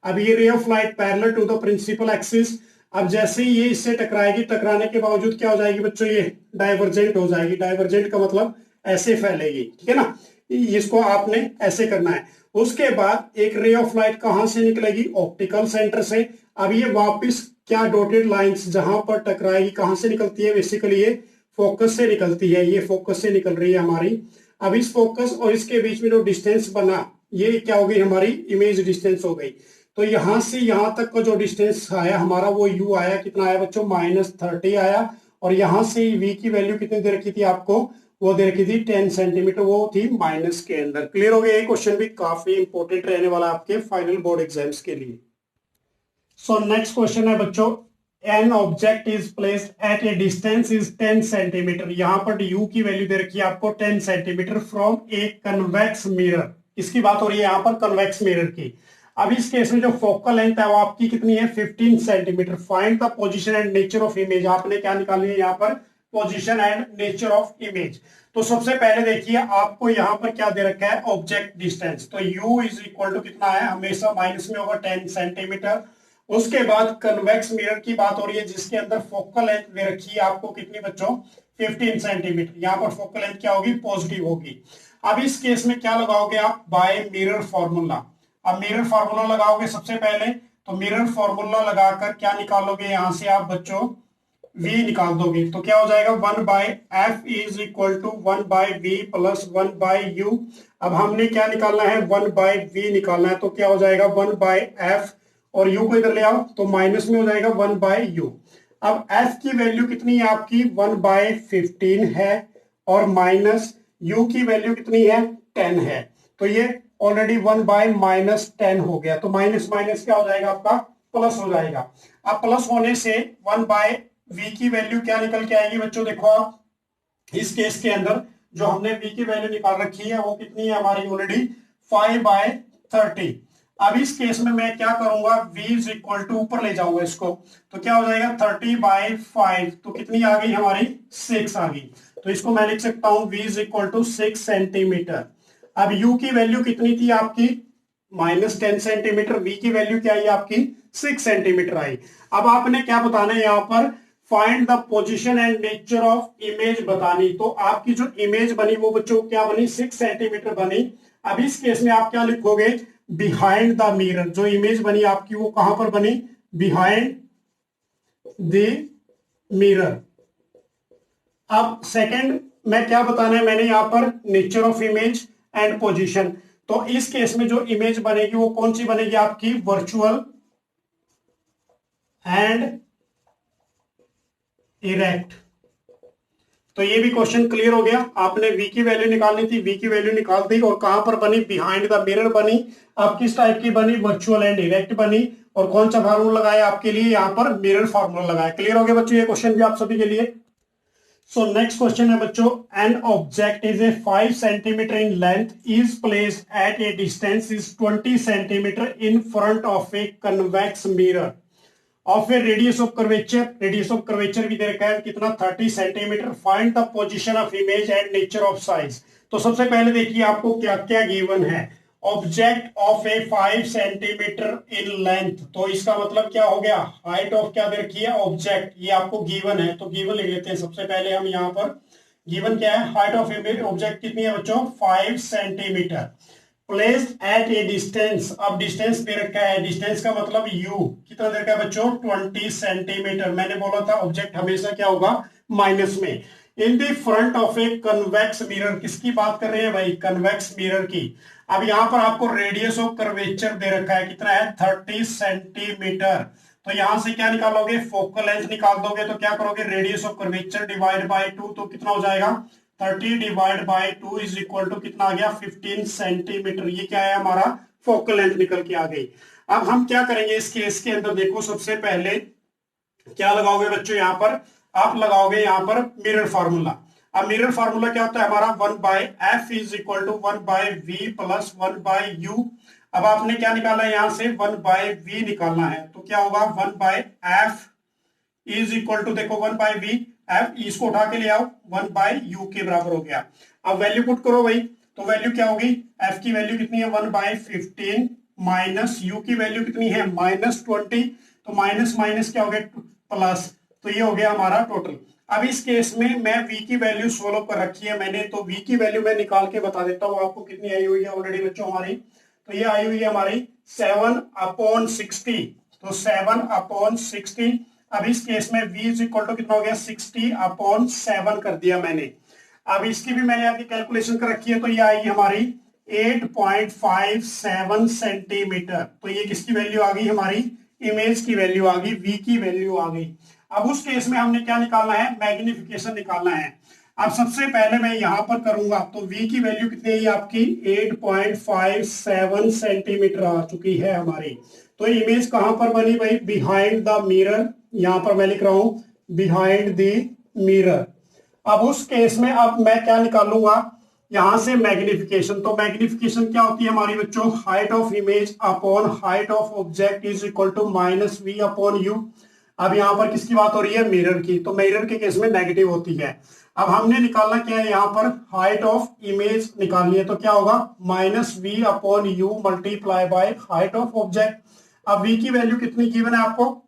अब ये ray of light parallel to the principal axis, अब जैसे ही ये इससे टकराएगी, टकराने के बावजूद क्या हो जाएगी बच्चों, ये डाइवर्जेंट हो जाएगी। डाइवर्जेंट का मतलब ऐसे फैलेगी, ठीक है ना, इसको आपने ऐसे करना है। उसके बाद एक रे ऑफ लाइट कहां से निकलेगी, ऑप्टिकल सेंटर से। अब ये वापस क्या डॉटेड लाइंस जहां पर टकराएगी कहां से निकलती है, बेसिकली ये फोकस से निकलती है, ये फोकस से निकल रही है हमारी। अब इस फोकस और इसके बीच में जो डिस्टेंस बना, ये क्या हो गई, हमारी इमेज डिस्टेंस हो गई। तो यहां से यहां तक का जो डिस्टेंस आया हमारा वो यू आया, कितना आया बच्चों, -30 आया। और यहां से वी की वैल्यू कितनी दे रखी थी आपको, वो दे रखी थी 10 सेंटीमीटर, वो थी माइनस के अंदर। क्लियर हो गया, ये क्वेश्चन भी काफी इंपॉर्टेंट रहने वाला आपके फाइनल बोर्ड एग्जाम्स के लिए। सो नेक्स्ट क्वेश्चन है बच्चों, an object is placed at a distance is 10 centimetre. यहां पर यू की वैल्यू दे रखी है आपको 10 centimetre from a convex mirror. इसकी बात हो रही है यहाँ पर कन्वेक्स मिरर की। अब इस केस में जो फोकल लेंथ है वो आपकी कितनी है, 15 centimetre. Find the position and nature of image, आपने क्या निकाली है यहाँ पर, position and nature of image. तो सबसे पहले देखिए आपको यहाँ पर क्या दे रखा है, ऑब्जेक्ट डिस्टेंस। तो u इज इक्वल टू कितना है, हमेशा माइनस में होगा 10 सेंटीमीटर। उसके बाद कन्वेक्स मिरर की बात हो रही है जिसके अंदर फोकल लेंथ दे रखी है आपको कितनी बच्चों, 15 सेंटीमीटर। यहाँ पर फोकल लेंथ क्या होगी, पॉजिटिव होगी। अब इस केस में क्या लगाओगे आप, बाय मिरर फॉर्मूला। अब मिरर फॉर्मूला लगाओगे सबसे पहले, तो मिरर फॉर्मूला लगाकर क्या निकालोगे यहां से आप बच्चों, v निकाल दोगे। तो क्या हो जाएगा, 1/f is equal to 1/v plus 1/u। अब हमने क्या निकालना है, 1/v निकालना है। तो क्या हो जाएगा 1/f, और u को इधर ले आओ तो माइनस में हो जाएगा 1/u। अब f की वैल्यू कितनी है आपकी, 1/15 है, और माइनस u की वैल्यू कितनी है, 10 है। तो ये ऑलरेडी 1/-10 हो गया। तो माइनस माइनस क्या हो जाएगा आपका, प्लस हो जाएगा। अब प्लस होने से 1/v की वैल्यू क्या निकल के आएगी बच्चों, देखो आप इस केस के अंदर जो हमने v की वैल्यू निकाल रखी है वो कितनी है हमारी, ऑलरेडी 5/30। अब इस केस में मैं क्या करूंगा, v इज इक्वल टू ऊपर ले जाऊंगा इसको, तो क्या हो जाएगा 30/5। तो कितनी आ गई हमारी, 6 आ गई। तो इसको मैं लिख सकता हूं v is equal to 6 centimetre. अब u की वैल्यू कितनी थी आपकी, -10 सेंटीमीटर। v की वैल्यू क्या आई आपकी, 6 सेंटीमीटर आई। अब आपने क्या बताना है यहाँ पर, find the position and nature of image बतानी। तो आपकी जो इमेज बनी वो बच्चों क्या बनी, 6 सेंटीमीटर बनी। अब इस केस में आप क्या लिखोगे, बिहाइंड द मिरर। जो इमेज बनी आपकी वो कहां पर बनी, बिहाइंड द मिरर। अब सेकंड में क्या बताना है, मैंने यहां पर nature of image and position. तो इस केस में जो इमेज बनेगी वो कौन सी बनेगी आपकी, वर्चुअल एंड इरेक्ट। तो ये भी क्वेश्चन क्लियर हो गया। आपने v की वैल्यू निकालनी थी, v की वैल्यू निकाल दी, और कहां पर बनी, बिहाइंड द मिरर बनी। अब किस टाइप की बनी, वर्चुअल एंड इरेक्ट बनी। और कौन सा फार्मूला लगाया आपके लिए, यहां पर मिरर फार्मूला लगाया। क्लियर हो गया बच्चों ये क्वेश्चन भी आप सभी के लिए। सो नेक्स्ट क्वेश्चन है बच्चों, an object is a 5 centimetre in length is placed at a distance is 20 centimetre in front of a convex mirror of A radius of curvature. Radius of curvature भी दे रखा है कितना, 30 centimetre. Find the position of image and nature of size. तो सबसे पहले देखिए आपको क्या क्या गिवन है, object of A 5 centimetre in length. तो इसका मतलब क्या हो गया, हाइट ऑफ क्या दे रखी है, ऑब्जेक्ट, ये आपको गिवन है। तो गिवन लिख लेते हैं सबसे पहले हम यहाँ पर। गिवन क्या है, हाइट ऑफ ऑब्जेक्ट कितनी है बच्चों, 5 centimetre. Placed at a distance, अब डिस्टेंस दे रखा है, डिस्टेंस का मतलब u कितना दे रखा है बच्चों, 20 सेंटीमीटर। मैंने बोला था ऑब्जेक्ट हमेशा क्या होगा, माइनस में। इन the front of a convex mirror, किसकी बात कर रहे हैं भाई, कन्वेक्स मिरर की। अब यहां पर आपको रेडियस ऑफ कर्वेचर दे रखा है, कितना है, 30 सेंटीमीटर। तो यहां से क्या निकालोगे, फोकल लेंथ निकाल दोगे। तो क्या करोगे, radius of curvature divide by 2, तो कितना हो जाएगा, 30 divide by 2 is equal to कितना आ गया, 15 सेंटीमीटर। ये क्या है हमारा, फोकल लेंथ निकल के आ गई। अब हम क्या करेंगे इस केस के अंदर, देखो सबसे पहले क्या लगाओगे बच्चों, यहां पर आप लगाओगे यहां पर मिरर फार्मूला। अब मिरर फार्मूला क्या होता है हमारा, 1/f is equal to 1/v plus 1/u। अब आपने क्या निकाला है यहां से, 1/v निकालना है। तो क्या होगा, 1/f इज इक्वल टू, देखो 1/v, एफ इसको उठा के ले आओ, 1/u के बराबर हो गया। अब वैल्यू पुट करो भाई, तो वैल्यू क्या होगी, f की वैल्यू कितनी है, 1/15 माइनस यू की वैल्यू कितनी है -20, तो माइनस माइनस क्या हो गया प्लस, तो ये हो गया हमारा टोटल। अब इस केस में मैं v की वैल्यू सोल्व कर रखी है मैंने, तो v की वैल्यू मैं निकाल के बता देता हूँ आपको कितनी आई हुई है ऑलरेडी बच्चों हमारी। तो ये आई हुई है हमारी 7/60, तो 7/60। अब इस केस में v इज इक्वल टू कितना हो गया 60/7 कर दिया मैंने। अब इसकी भी मैंने आगे कैलकुलेशन कर रखी है, तो ये आएगी हमारी 8.57 सेंटीमीटर। तो ये किसकी वैल्यू आ गई हमारी, इमेज की वैल्यू आ गई, v की वैल्यू आ गई। अब उस केस में हमने क्या निकालना है, मैग्निफिकेशन निकालना है। अब सबसे पहले मैं यहां पर करूंगा, तो v की वैल्यू कितनी है आपकी 8.57 सेंटीमीटर आ चुकी है हमारी। तो इमेज कहां पर बनी भाई, बिहाइंड द मिरर, यहां पर मैं लिख रहा हूं बिहाइंड द मिरर। अब उस केस में अब मैं क्या निकालूंगा यहां से मैग्निफिकेशन। तो मैग्निफिकेशन क्या होती है हमारी बच्चों, height of image upon height of object is equal to -v/u। अब यहां पर किसकी बात हो रही है, मिरर की, तो मिरर के केस में नेगेटिव होती है। अब हमने निकालना क्या है, यहाँ पर हाइट ऑफ इमेज निकालनी है, तो क्या होगा -v/u multiply by height of object. अब v की वैल्यू कितनी गिवन है आपको,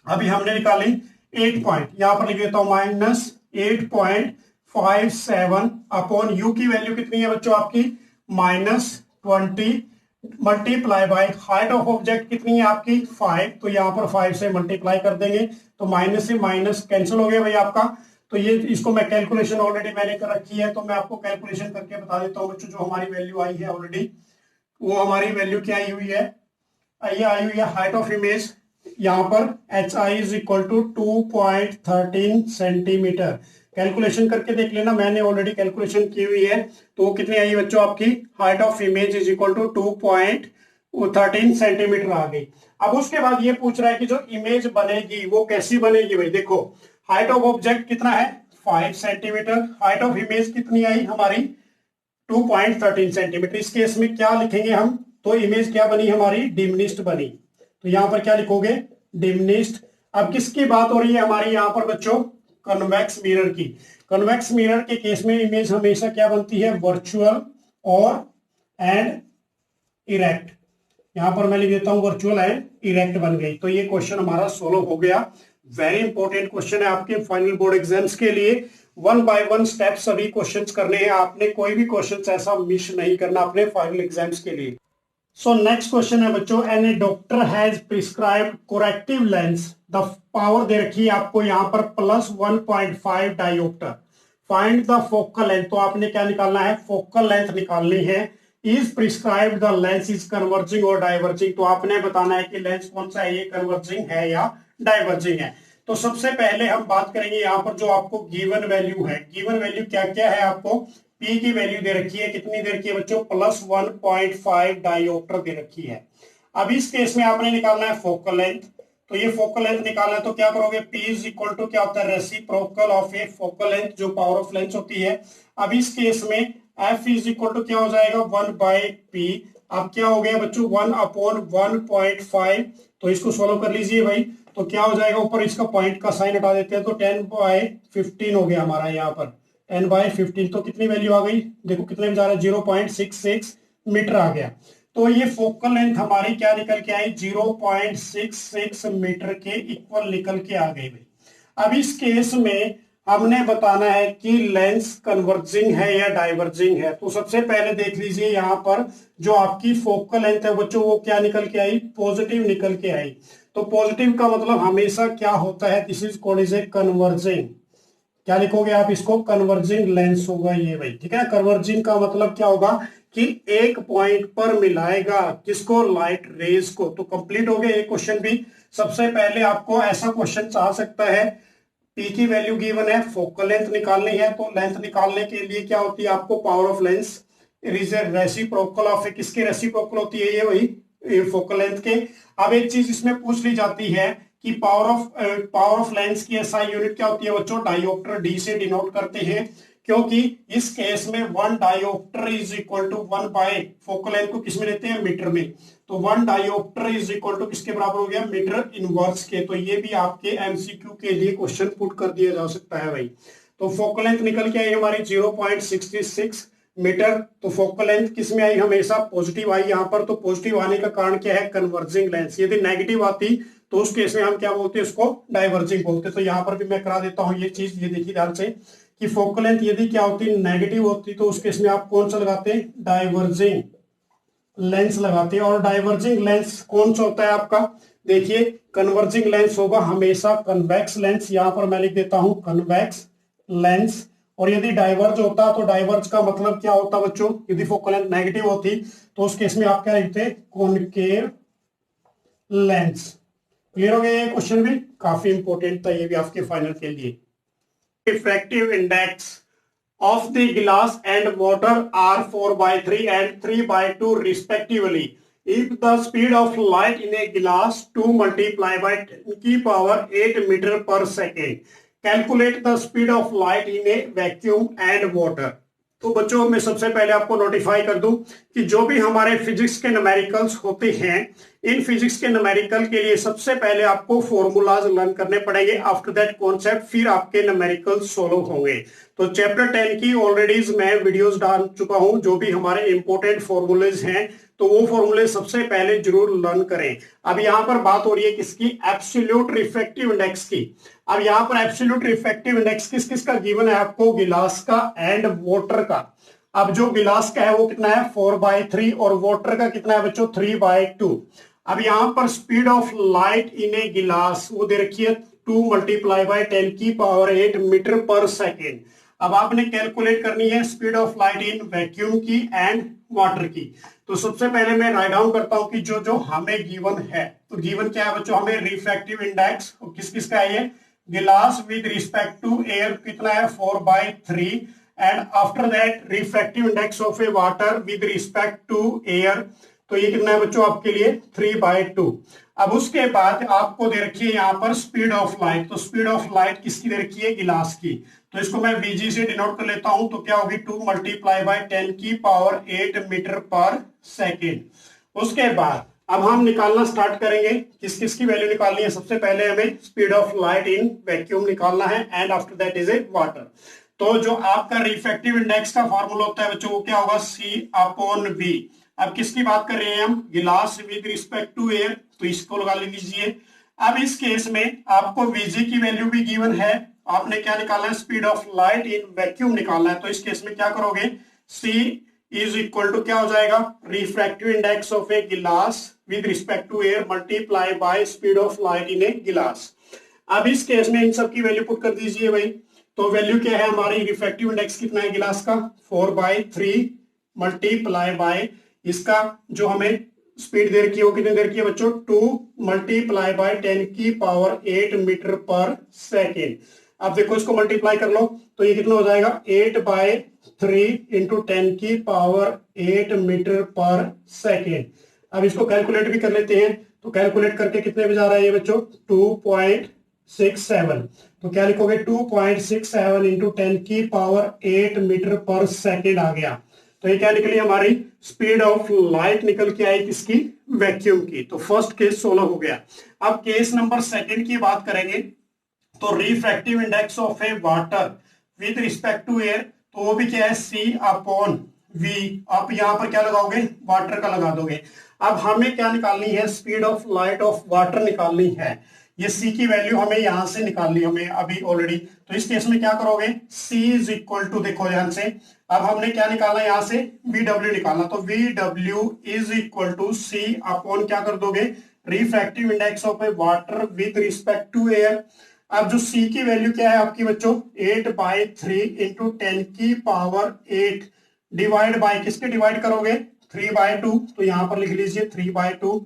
अभी हमने निकाली 8 पॉइंट, यहां पर लिख देता हूं -8.57 अपॉन u की वैल्यू कितनी है बच्चों आपकी -20 multiply by height of object कितनी है आपकी 5, तो यहां पर 5 से मल्टीप्लाई कर देंगे, तो माइनस से माइनस कैंसिल हो गया भाई आपका। तो ये इसको मैं कैलकुलेशन ऑलरेडी मैंने कर रखी है, तो मैं आपको कैलकुलेशन करके बता देता हूँ बच्चों। जो हमारी वैल्यू आई है ऑलरेडी, वो हमारी वैल्यू क्या आई हुई है, ये आई हुई है हाइट ऑफ इमेज, यहाँ पर H I is equal to 2.13 centimetre. Calculation करके देख लेना, मैंने ऑलरेडी कैलकुलेशन की हुई है। तो वो कितनी आई बच्चों आपकी, height of image is equal to 2.13 centimetre आ गई। अब उसके बाद ये पूछ रहा है कि जो इमेज बनेगी वो कैसी बनेगी भाई। देखो हाइट ऑफ ऑब्जेक्ट कितना है 5 सेंटीमीटर, हाइट ऑफ इमेज कितनी आई हमारी 2.13 सेंटीमीटर। इस केस में क्या लिखेंगे हम, तो इमेज क्या बनी हमारी डिमिनिश्ड बनी, तो यहां पर क्या लिखोगे डिमिनिश्ड। अब किसकी बात हो रही है हमारी यहाँ पर बच्चों, कन्वेक्स मिरर की। कन्वेक्स मिरर के केस में इमेज हमेशा क्या बनती है, वर्चुअल और एंड इरेक्ट। यहां पर मैं लिख देता हूं वर्चुअल एंड इरेक्ट बन गई। तो ये क्वेश्चन हमारा सोल्व हो गया। वेरी इंपॉर्टेंट क्वेश्चन है आपके फाइनल बोर्ड एग्जाम्स के लिए। 1 बाय 1 स्टेप सभी क्वेश्चंस करने हैं आपने, कोई भी क्वेश्चन ऐसा मिस नहीं करना अपने फाइनल एग्जाम्स के लिए। सो नेक्स्ट क्वेश्चन है बच्चों, any doctor has prescribed corrective lens, the power दे रखी है आपको यहाँ पर +1.5 dioptre, find the focal length. तो आपने क्या निकालना है, फोकल लेंथ निकालनी है। Is prescribed the lens is converging और डाइवर्जिंग, तो आपने बताना है कि लेंस कौन सा है, ये कन्वर्जिंग है या डाइवर्जिंग है। तो सबसे पहले हम बात करेंगे यहाँ पर जो आपको गिवन वैल्यू है, गिवन वैल्यू क्या क्या है आपको, P की वैल्यू दे रखी है, कितनी दे रखी है बच्चों +1.5 डायोप्टर दे रखी है। अब इस केस में आपने निकालना है फोकल लेंथ, तो ये फोकल लेंथ निकालना है, तो क्या करोगे P इज इक्वल टू क्या होता है reciprocal of a focal length, जो पावर ऑफ लेंस होती है। अब इस केस में F इज इक्वल टू क्या हो जाएगा 1/P। अब क्या हो गया बच्चों 1/1.5, तो इसको सोल्व कर लीजिए भाई। तो क्या हो जाएगा, ऊपर इसका पॉइंट का साइन हटा देते हैं, तो 10/15 हो गया हमारा यहाँ पर 10/15। तो कितनी वैल्यू आ गई, देखो कितने में जा रहा है 0.66 मीटर आ गया। तो ये फोकल लेंथ हमारी क्या निकल के आई 0.66 मीटर के इक्वल निकल के आ गई भाई। अब इस केस में हमने बताना है कि लेंस कन्वर्जिंग है या डाइवर्जिंग है। तो सबसे पहले देख लीजिए यहाँ पर जो आपकी फोकल लेंथ है बच्चों, वो क्या निकल के आई, पॉजिटिव निकल के आई। तो पॉजिटिव का मतलब हमेशा क्या होता है, this is called is a converging, क्या लिखोगे आप इसको, कन्वर्जिंग लेंस होगा ये भाई, ठीक है। कन्वर्जिंग का मतलब क्या होगा कि एक पॉइंट पर मिलाएगा किसको, लाइट रेज को। तो कंप्लीट हो गया ये क्वेश्चन भी। सबसे पहले आपको ऐसा क्वेश्चन आ सकता है, P की वैल्यू गिवन है, फोकल लेंथ निकालनी है, तो लेंथ निकालने के लिए क्या होती है आपको, power of lens is reciprocal of, किसके रेसिप्रोकल होती है ये वही फोकल लेंथ के। अब एक चीज इसमें पूछ ली जाती है कि पावर ऑफ लेंस की एसआई यूनिट क्या होती है बच्चों, डायोप्टर, डी से डिनोट करते हैं, क्योंकि इस केस में 1 dioptre is equal to 1 by focal length को किस में लेते हैं, मीटर में। तो 1 डायोप्टर इज इक्वल टू किसके बराबर हो गया, मीटर इनवर्स के। तो ये भी आपके एमसीक्यू के लिए क्वेश्चन पुट कर दिया जा सकता है भाई। तो फोकल लेंथ निकल के आई हमारी 0.66 मीटर। तो फोकल लेंथ किस में आई, हमेशा पॉजिटिव आई यहाँ पर। तो पॉजिटिव आने का कारण क्या है, कन्वर्जिंग लेंस। यदि नेगेटिव आती तो उस केस में हम क्या बोलते हैं, उसको डाइवर्जिंग बोलते हैं। तो यहाँ पर भी मैं करा देता हूँ ये चीज, ये देखिए ध्यान से कि फोकल लेंथ यदि क्या होती है, नेगेटिव होती, तो उस केस में आप कौन सा लगाते हैं, डाइवर्जिंग लेंस लगाते हैं। और डाइवर्जिंग लेंस कौन सा होता है आपका, देखिए कन्वर्जिंग लेंस होगा हमेशा कन्वेक्स लेंस। यहां पर मैं लिख देता हूं कन्वेक्स लेंस। और यदि डाइवर्ज होता तो डाइवर्ज का मतलब क्या होता बच्चों, यदि फोकल लेंथ नेगेटिव होती तो उस केस में आप क्या लिखते, कॉनकेव लेंस। क्लियर हो गया, ये क्वेश्चन भी काफी इंपॉर्टेंट था, ये भी आपके फाइनल के लिए। Refractive index of the glass and water are 4/3 and 3/2 respectively. If the speed of light in a glass 2 multiplied by 10 की power 8 meter per second. Calculate the speed of light in a vacuum and water. तो बच्चों मैं सबसे पहले आपको notify कर दूं कि जो भी हमारे फिजिक्स के न्यूमेरिकल्स होते हैं, इन फिजिक्स के न्यूमेरिकल के लिए सबसे पहले आपको फॉर्मूलाज लर्न करने पड़ेंगे। आफ्टर दैट कॉन्सेप्ट फिर आपके न्यूमेरिकल सोल्व होंगे। तो चैप्टर 10 की ऑलरेडी मैं वीडियोस डाल चुका हूं, जो भी हमारे इंपॉर्टेंट फॉर्मूलेज हैं तो वो फॉर्मूले सबसे पहले जरूर लर्न करें। अब यहां पर बात हो रही है किसकी, एब्सोल्यूट रिफ्रैक्टिव इंडेक्स की। अब यहां पर एब्सोल्यूट रिफ्रैक्टिव इंडेक्स किस किस का गिवन है आपको, गिलास का एंड वाटर का। अब जो गिलास का है वो कितना है, 4/3 और वाटर का कितना है बच्चों, 3/2। अब यहां पर speed of light in a गिलास वो दे रखी है 2 multiplied by 10 की पावर 8 मीटर पर सेकेंड। अब आपने कैलकुलेट करनी है speed of light in vacuum की एंड वाटर की। तो सबसे पहले मैं राइट डाउन करता हूं कि जो जो हमें गिवन है। तो गिवन क्या है बच्चों, हमें रिफ्रैक्टिव इंडेक्स किस किस का है, ये गिलास विद रिस्पेक्ट टू एयर कितना है, 4/3 and after that refractive index of a water with respect to air, तो ये कितना है बच्चों आपके लिए, 3/2। अब उसके बाद आपको दे रखी है यहाँ पर स्पीड ऑफ लाइट। तो स्पीड ऑफ लाइट किसकी दे रखी है, गिलास की। तो इसको मैं VG से डिनोट कर लेता हूं, तो क्या होगी, 2 multiplied by 10 की पावर 8 मीटर पर सेकेंड। उसके बाद अब हम निकालना स्टार्ट करेंगे, किस किस की वैल्यू निकालनी है। सबसे पहले हमें speed of light in vacuum निकालना है and after that is a water. तो जो आपका रिफ्रैक्टिव इंडेक्स का फॉर्मूला होता है बच्चों, वो क्या होगा, C/V। अब किसकी बात कर रहे हैं हम, गिलास विद रिस्पेक्ट टू एयर, तो इसको लगा लीजिए। अब इस केस में आपको VG की वैल्यू भी गिवन है, आपने क्या निकालना है, speed of light in vacuum निकालना है। तो इस केस में क्या करोगे, C इज इक्वल टू क्या हो जाएगा, refractive index of a glass with respect to air multiply by speed of light in a glass. अब इस केस में इन सब की वैल्यू पुट कर दीजिए भाई। तो वैल्यू क्या है हमारी, रिफ्रैक्टिव इंडेक्स कितना है गिलास का, 4/3 मल्टीप्लाई बाय इसका जो हमें स्पीड दे रखी है वो कितनी दे रखी है बच्चों, 2 multiplied by 10 की पावर 8 मीटर पर सेकेंड। अब देखो इसको मल्टीप्लाई कर लो, तो ये कितना हो जाएगा, 8/3 इंटू 10 की पावर 8 मीटर पर सेकेंड। अब इसको कैलकुलेट भी कर लेते हैं, तो कैलकुलेट करके कितने बजा रहा है ये बच्चों, 2.67। तो क्या लिखोगे, 2.67 इंटू 10 की पावर 8 मीटर पर सेकेंड आ गया। तो ये क्या निकली हमारी, स्पीड ऑफ लाइट निकल के आई किसकी, वैक्यूम की। तो फर्स्ट केस 16 हो गया। अब केस नंबर सेकंड की बात करेंगे, तो refractive index of a water with respect to air, तो वो भी क्या है, C/V। आप यहां पर क्या लगाओगे, वाटर का लगा दोगे। अब हमें क्या निकालनी है, speed of light of water निकालनी है। ये C की वैल्यू हमें यहां से निकालनी हमें अभी ऑलरेडी। तो इस केस में क्या करोगे, C इज इक्वल टू, देखो ध्यान से, अब हमने क्या निकालना है यहां से, VW निकालना। तो VW is equal to C upon क्या कर दोगे, refractive index of a water with respect to air. अब जो C की वैल्यू क्या है आपकी बच्चों, 8/3 इंटू 10 की पावर 8 डिवाइड बाय किसके डिवाइड करोगे, 3/2। तो यहां पर लिख लीजिए 3/2।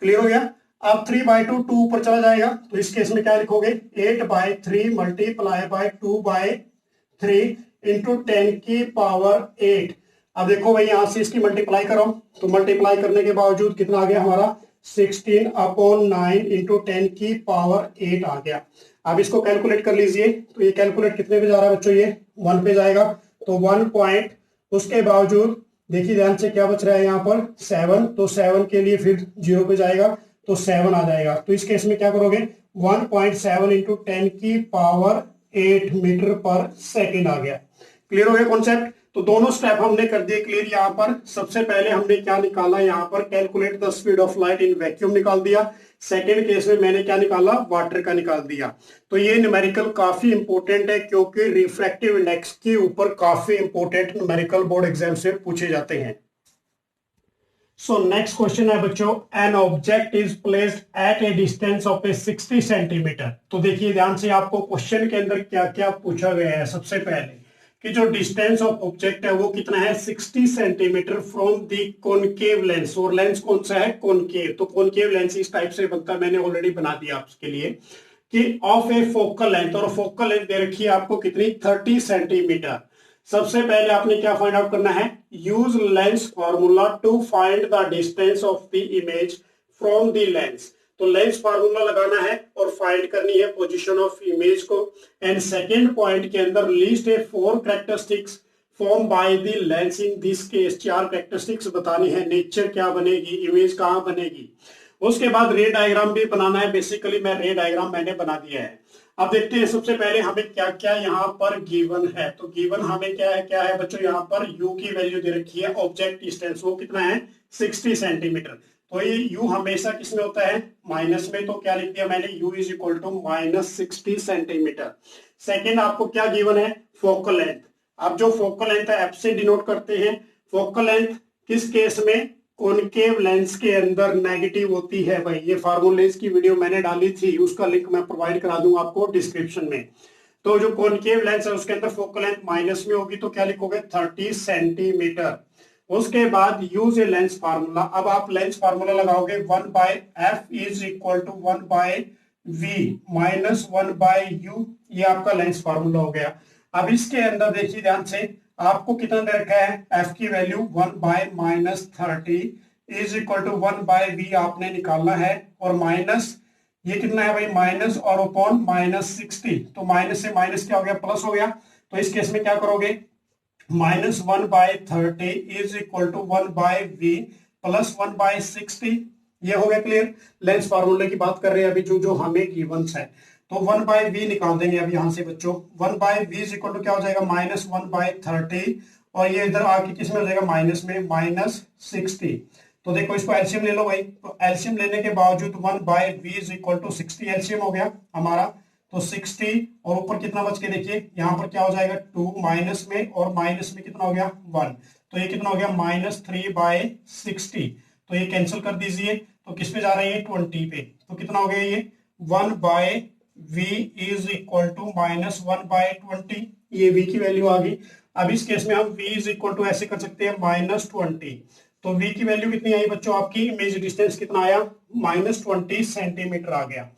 क्लियर हो गया। अब 3/2 2 ऊपर चला जाएगा, तो इस केस में क्या लिखोगे, 8/3 मल्टीप्लाई बाय 2/3 इंटू 10 की पावर 8। अब देखो भाई यहां से इसकी मल्टीप्लाई करो, तो मल्टीप्लाई करने के बावजूद कितना आ गया हमारा, 16/9 इंटू 10 की पावर 8 आ गया। अब इसको कैलकुलेट कर लीजिए, तो ये कैलकुलेट कितने पे जा रहा है बच्चों, ये 1 पे जाएगा। तो 1 पॉइंट, उसके बावजूद देखिए ध्यान से क्या बच रहा है यहाँ पर, 7। तो 7 के लिए फिर 0 पे जाएगा, तो 7 आ जाएगा। तो इस केस में क्या करोगे, 1.7 इंटू 10 की पावर 8 मीटर पर सेकेंड आ गया। क्लियर हो गया कॉन्सेप्ट। तो दोनों स्टेप हमने कर दिए क्लियर। यहाँ पर सबसे पहले हमने क्या निकाला, यहाँ पर calculate the speed of light in vacuum निकाल दिया। सेकेंड केस में मैंने क्या निकाला, वाटर का निकाल दिया। तो ये न्यूमेरिकल काफी इंपॉर्टेंट है क्योंकि रिफ्रैक्टिव इंडेक्स के ऊपर काफी इंपॉर्टेंट न्यूमेरिकल बोर्ड एग्जाम से पूछे जाते हैं। सो नेक्स्ट क्वेश्चन है बच्चों, an object is placed at a distance of A 60 centimetre. तो देखिए ध्यान से, आपको क्वेश्चन के अंदर क्या क्या पूछा गया है। सबसे पहले कि जो डिस्टेंस ऑफ ऑब्जेक्ट है वो कितना है, 60 centimetre from the concave lens. और लेंस कौन सा है, कॉनकेव। तो कॉनकेव लेंस इस टाइप से बनता है, मैंने ऑलरेडी बना दिया आपके लिए, कि ऑफ ए फोकल लेंथ। और फोकल लेंथ दे रखी है आपको कितनी, 30 सेंटीमीटर। सबसे पहले आपने क्या फाइंड आउट करना है, use lens formula to find the distance of the image from the lens. तो लेंस फार्मूला लगाना है और फाइंड करनी है पोजीशन ऑफ इमेज को। एंड सेकेंड पॉइंट के अंदर list a 4 characteristics form by the lens in this case. 4 characteristics बतानी है, नेचर क्या बनेगी, इमेज कहां बनेगी। उसके बाद रे डायग्राम भी बनाना है। बेसिकली मैं रे डायग्राम मैंने बना दिया है। अब देखते हैं सबसे पहले हमें क्या क्या यहाँ पर गिवन है। तो गिवन हमें क्या है बच्चों, यहाँ पर u की वैल्यू दे रखी है, ऑब्जेक्ट डिस्टेंस वो कितना है, 60 सेंटीमीटर। तो ये u हमेशा किसमें होता है, माइनस में। तो क्या लिख दिया मैंने, u is equal to -60 centimetre. Second आपको क्या गिवन है, फोकल लेंथ। अब जो फोकल लेंथ है f से डिनोट करते हैं। फोकल लेंथ किस केस में, कॉनकेव लेंस के अंदर नेगेटिव होती है भाई। ये फार्मूलेस की वीडियो मैंने डाली थी, उसका लिंक मैं प्रोवाइड करा दूंगा आपको डिस्क्रिप्शन में। तो जो कॉनकेव लेंस है उसके अंदर फोकल लेंथ माइनस में होगी, तो क्या लिखोगे, 30 सेंटीमीटर। उसके बाद यूज ए लेंस फार्मूला। अब आप लेंस फार्मूला लगाओगे, 1/f is equal to 1/v minus 1/u। ये आपका लेंस फार्मूला हो गया। अब इसके अंदर देखिए ध्यान से, आपको कितना दे रखा है, f की value 1/-30 is equal to 1/v आपने निकालना है। और माइनस ये कितना है भाई, माइनस और अपॉन -60। तो माइनस से माइनस क्या हो गया, प्लस हो गया। तो इस केस में क्या करोगे, -1/30 is equal to 1/v plus 1/60। ये हो गया क्लियर। लेंस फार्मूले की बात कर रहे हैं अभी, जो हमें गिवंस है। तो 1/v निकाल देंगे अब यहां से बच्चों। 1/v इज इक्वल टू क्या हो जाएगा, -1/30। और ये इधर आके किस में हो जाएगा, माइनस में, -60। तो देखो इसको एलसीएम ले लो भाई। तो एलसीएम लेने के बावजूद 1/v is equal to 60 LCM हो गया हमारा। तो 60 और ऊपर कितना बच के, देखिए यहाँ पर क्या हो जाएगा, 2 माइनस में, और माइनस में कितना हो गया, 1। तो ये कितना हो गया, -3/60। तो ये कैंसिल कर दीजिए। तो किस पे जा रहे हैं, 20 पे। तो कितना हो गया ये, 1/v इज इक्वल टू -1/20। ये v की वैल्यू आ गई। अब इस केस में हम v इज इक्वल टू ऐसे कर सकते हैं, -20। तो v की वैल्यू कितनी आई बच्चों, आपकी इमेज डिस्टेंस कितना आया, -20 सेंटीमीटर आ गया।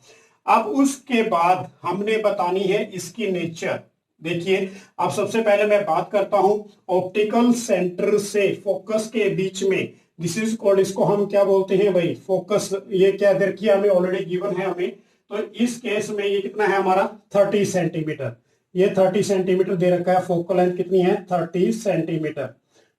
अब उसके बाद हमने बतानी है इसकी नेचर। देखिए अब सबसे पहले मैं बात करता हूं ऑप्टिकल सेंटर से फोकस के बीच में। दिस इज कॉल्ड, इसको हम क्या बोलते हैं भाई, फोकस। ये क्या दे रखी है हमें, ऑलरेडी गिवन है हमें। तो इस केस में ये कितना है हमारा, 30 सेंटीमीटर। ये 30 सेंटीमीटर दे रखा है। फोकल लेंथ कितनी है, 30 सेंटीमीटर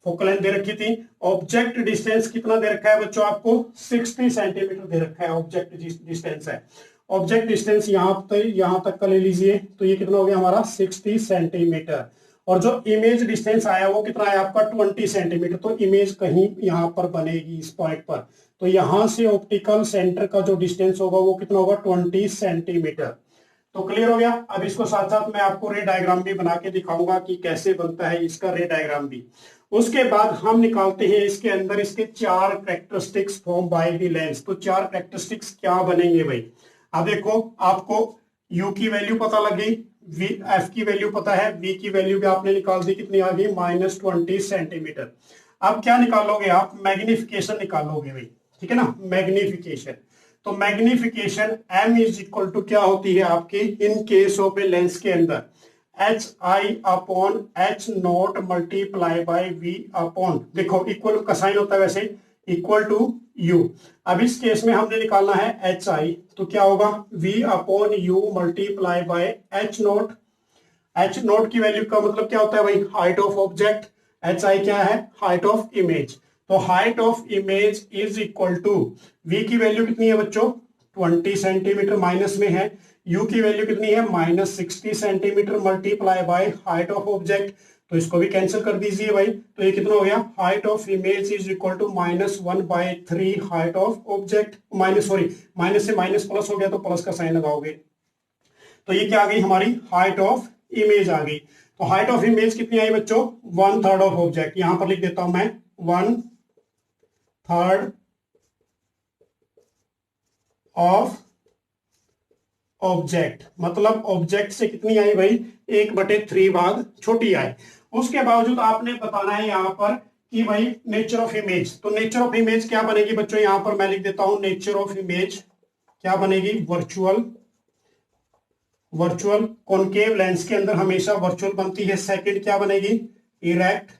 फोकल लेंथ दे रखी थी। ऑब्जेक्ट डिस्टेंस कितना दे रखा है बच्चों, आपको 60 सेंटीमीटर दे रखा है ऑब्जेक्ट डिस्टेंस है। ऑब्जेक्ट डिस्टेंस यहां तक का ले लीजिए। तो ये कितना हो गया हमारा, 60 सेंटीमीटर। और जो इमेज डिस्टेंस आया वो कितना है आपका, 20 सेंटीमीटर। तो इमेज कहीं यहां पर बनेगी इस पॉइंट पर। तो यहां से ऑप्टिकल सेंटर का जो डिस्टेंस होगा वो कितना होगा, 20 सेंटीमीटर। तो क्लियर हो गया। अब इसको साथ साथ मैं आपको रे डायग्राम भी बना के दिखाऊंगा कि कैसे बनता है इसका रे डायग्राम भी। उसके बाद हम निकालते हैं इसके अंदर इसके 4 characteristics form by the lens. तो 4 कैरेक्टरिस्टिक्स क्या बनेंगे भाई। अब देखो आपको u की वैल्यू पता लग गई, f की वैल्यू पता है, v की वैल्यू भी आपने निकाल दी, कितनी आ गई, -20 सेंटीमीटर। अब क्या निकालोगे आप, मैग्निफिकेशन निकालोगे भाई, ठीक है ना, मैग्निफिकेशन। तो magnification m is equal to क्या होती है आपकी, in case of a lens के अंदर HI/H0 multiply by v upon, देखो इक्वल का साइन होता है वैसे, इक्वल टू u। अब इस केस में हमने निकालना है HI, तो क्या होगा, v/u multiply by H0। H0 की वैल्यू का मतलब क्या होता है भाई, हाइट ऑफ ऑब्जेक्ट। HI क्या है, हाइट ऑफ इमेज। तो height of image is equal to, v की वैल्यू कितनी है बच्चों, 20 सेंटीमीटर, माइनस में है। u की वैल्यू कितनी है, -60 centimetre multiply by height of object. तो इसको भी कैंसिल कर दीजिए भाई। तो ये कितना हो गया, height of image is equal to -1/3 height of object, minus sorry minus से माइनस प्लस हो गया तो प्लस का साइन लगाओगे। तो ये क्या आ गई हमारी हाइट ऑफ इमेज आ गई। तो हाइट ऑफ इमेज कितनी आई बच्चों, 1/3 ऑफ ऑब्जेक्ट। यहां पर लिख देता हूं मैं 1/3 ऑफ ऑब्जेक्ट, मतलब ऑब्जेक्ट से कितनी आई भाई, 1/3 भाग छोटी आई। उसके बावजूद आपने बताना है यहाँ पर कि भाई नेचर ऑफ इमेज। तो नेचर ऑफ इमेज क्या बनेगी बच्चों, यहां पर मैं लिख देता हूं नेचर ऑफ इमेज क्या बनेगी, वर्चुअल कॉनकेव लेंस के अंदर हमेशा वर्चुअल बनती है। सेकंड क्या बनेगी, इरेक्ट।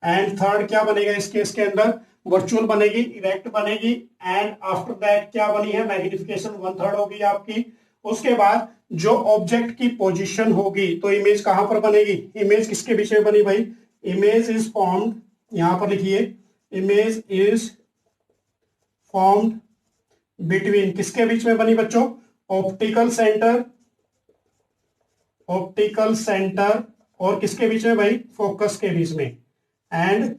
एंड थर्ड क्या बनेगा इस केस के अंदर, वर्चुअल बनेगी, इरेक्ट बनेगी। एंड आफ्टर दैट क्या बनी है, मैग्निफिकेशन 1/3 होगी आपकी। उसके बाद जो ऑब्जेक्ट की पोजीशन होगी तो इमेज कहां पर बनेगी, इमेज किसके बीच में बनी भाई, इमेज इज फॉर्म्ड, यहां पर लिखिए इमेज इज फॉर्म्ड बिटवीन, किसके बीच में बनी बच्चों, ऑप्टिकल सेंटर और किसके बीच में भाई, फोकस के बीच में। एंड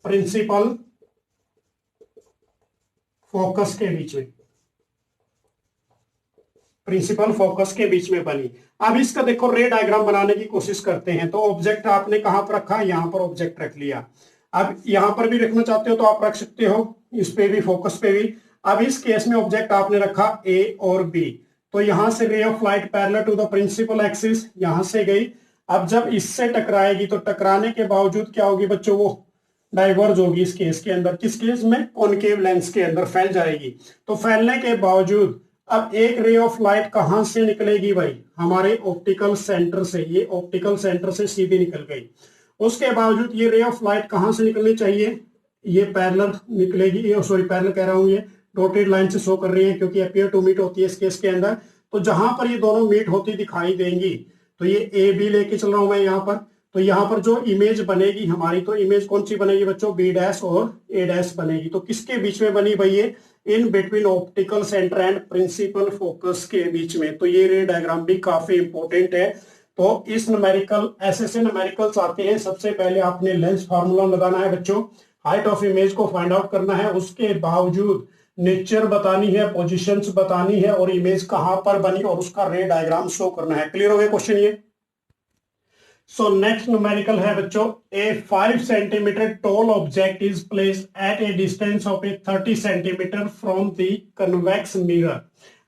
प्रिंसिपल फोकस के बीच में, प्रिंसिपल फोकस के बीच में बनी। अब इसका देखो रे डायग्राम बनाने की कोशिश करते हैं। तो ऑब्जेक्ट आपने कहां पर रखा, यहां पर ऑब्जेक्ट रख लिया। अब यहां पर भी रखना चाहते हो तो आप रख सकते हो, इस पे भी, फोकस पे भी। अब इस केस में ऑब्जेक्ट आपने रखा ए और बी, तो यहां से ray of light parallel to the principal axis यहां से गई। अब जब इससे टकराएगी तो टकराने के बावजूद क्या होगी बच्चों, वो डाइवर्ज होगी इस केस के अंदर, किस केस में, कॉनकेव लेंस के अंदर फैल जाएगी। तो फैलने के बावजूद अब एक रे ऑफ लाइट कहां से निकलेगी भाई, हमारे ऑप्टिकल सेंटर से, ये ऑप्टिकल सेंटर से सीधी निकल गई। उसके बावजूद ये रे ऑफ लाइट कहां से निकलनी चाहिए, ये पैरेलल निकलेगी, ये सॉरी पैरेलल कह रहा हूं, ये डॉटेड लाइन से शो कर रही है क्योंकि अपियर टू मीट होती है इस केस के अंदर। तो जहां पर ये दोनों मीट होती दिखाई देंगी, तो ये ए बी लेके चल रहा हूं मैं यहां पर, तो यहां पर जो इमेज बनेगी हमारी, तो इमेज कौन सी बनेगी बच्चों, बी डैश और ए डैश बनेगी। तो किसके बीच में बनी भाई, ये in between optical centre and principal focus के बीच में। तो ये रे डायग्राम भी काफी इंपॉर्टेंट है। तो इस न्यूमेरिकल, ऐसे न्यूमेरिकल्स आते हैं, सबसे पहले आपने लेंस फार्मूला लगाना है बच्चों, हाइट ऑफ इमेज को फाइंड आउट करना है, उसके बावजूद नेचर बतानी है, पोजीशंस बतानी है और इमेज कहां पर बनी और उसका रे डायग्राम शो करना है। क्लियर हो गया क्वेश्चन ये। सो नेक्स्ट न्यूमेरिकल है बच्चों, ए 5 centimetre tall object is placed at a distance of A 30 centimetre from the convex mirror.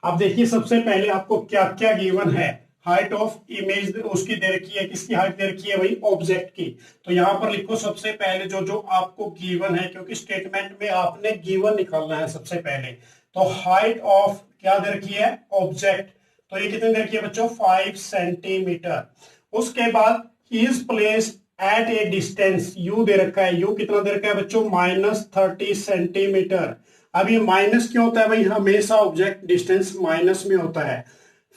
अब देखिए सबसे पहले आपको क्या क्या गिवन है, हाइट ऑफ इमेज उसकी दे रखी है, किसकी हाइट दे रखी है भाई, ऑब्जेक्ट की। तो यहां पर लिखो सबसे पहले जो जो आपको गिवन है, क्योंकि स्टेटमेंट में आपने गिवन निकालना है सबसे पहले। तो हाइट ऑफ क्या दे रखी है, ऑब्जेक्ट, तो ये कितनी दे रखी है बच्चों, 5 सेंटीमीटर। उसके बाद is placed at a distance, you they रखा है, यू कितना दे रखा है बच्चों, -30 सेंटीमीटर। अब ये माइनस क्यों होता है भाई, हमेशा ऑब्जेक्ट डिस्टेंस माइनस में होता है।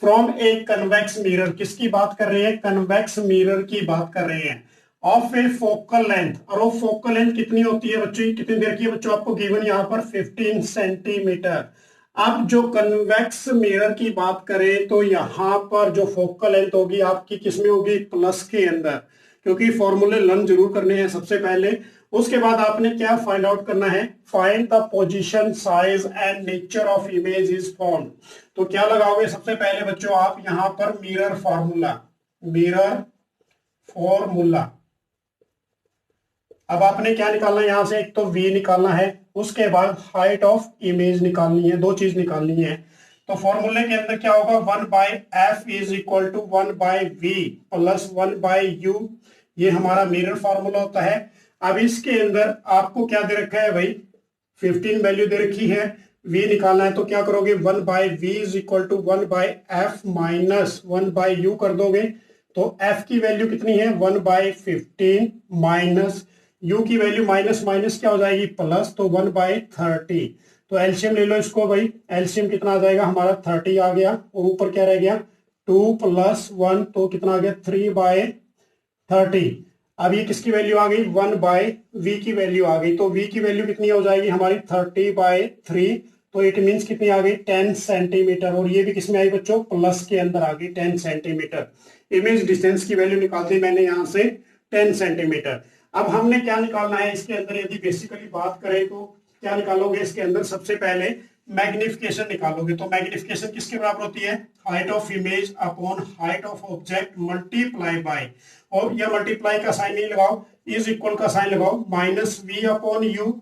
फ्रॉम ए कन्वेक्स मिरर, किसकी बात कर रहे हैं, कन्वेक्स मिरर की बात कर रहे हैं। ऑफ ए फोकल लेंथ, और वो फोकल लेंथ कितनी होती है बच्चों, कितनी देर की है बच्चों, आपको गिवन यहाँ पर 15 सेंटीमीटर। अब जो कन्वेक्स मिरर की बात करें तो यहां पर जो फोकल लेंथ होगी आपकी किसमें होगी, प्लस के अंदर, क्योंकि फॉर्मूले लर्न जरूर करने हैं सबसे पहले। उसके बाद आपने क्या फाइंड आउट करना है, find the position, size and nature of image is formed. तो क्या लगाओगे सबसे पहले बच्चों आप यहां पर मिरर फॉर्मूला। अब आपने क्या निकालना है यहां से, एक तो v निकालना है, उसके बाद हाइट ऑफ इमेज निकालनी है, दो चीज निकालनी है। तो फॉर्मूले के अंदर क्या होगा, 1/f is equal to 1/v plus 1/u, ये हमारा मिरर फॉर्मूला होता है। अब इसके अंदर आपको क्या दे रखा है भाई, 15 वैल्यू दे रखी है, v निकालना है, तो क्या करोगे, 1/v is equal to 1/f minus 1/u कर दोगे। तो f की वैल्यू कितनी है, 1/15 माइनस u की वैल्यू माइनस माइनस क्या हो जाएगी, प्लस, तो 1/30। तो एलसीएम ले लो इसको भाई, एलसीएम कितना आ जाएगा हमारा, 30 आ गया, और ऊपर क्या रह गया, 2 + 1, तो कितना आ गया, 3/30। अब ये किसकी वैल्यू आ गई, 1/v की वैल्यू आ गई। तो v की वैल्यू कितनी हो जाएगी हमारी, 30/3, तो इट मीन्स कितनी आ गई, 10 सेंटीमीटर। और ये भी किसमें आई बच्चों, प्लस के अंदर आ गई, 10 सेंटीमीटर। इमेज डिस्टेंस की वैल्यू निकाल दी मैंने यहाँ से 10 सेंटीमीटर। अब हमने क्या निकालना है इसके अंदर, यदि बेसिकली बात करें तो क्या निकालोगे इसके अंदर, सबसे पहले मैग्निफिकेशन निकालोगे। तो मैग्निफिकेशन किसके बराबर होती है, height of image upon height of object multiply by, और यह मल्टीप्लाई का साइन नहीं लगाओ, इज इक्वल का साइन लगाओ, माइनस वी अपॉन यू।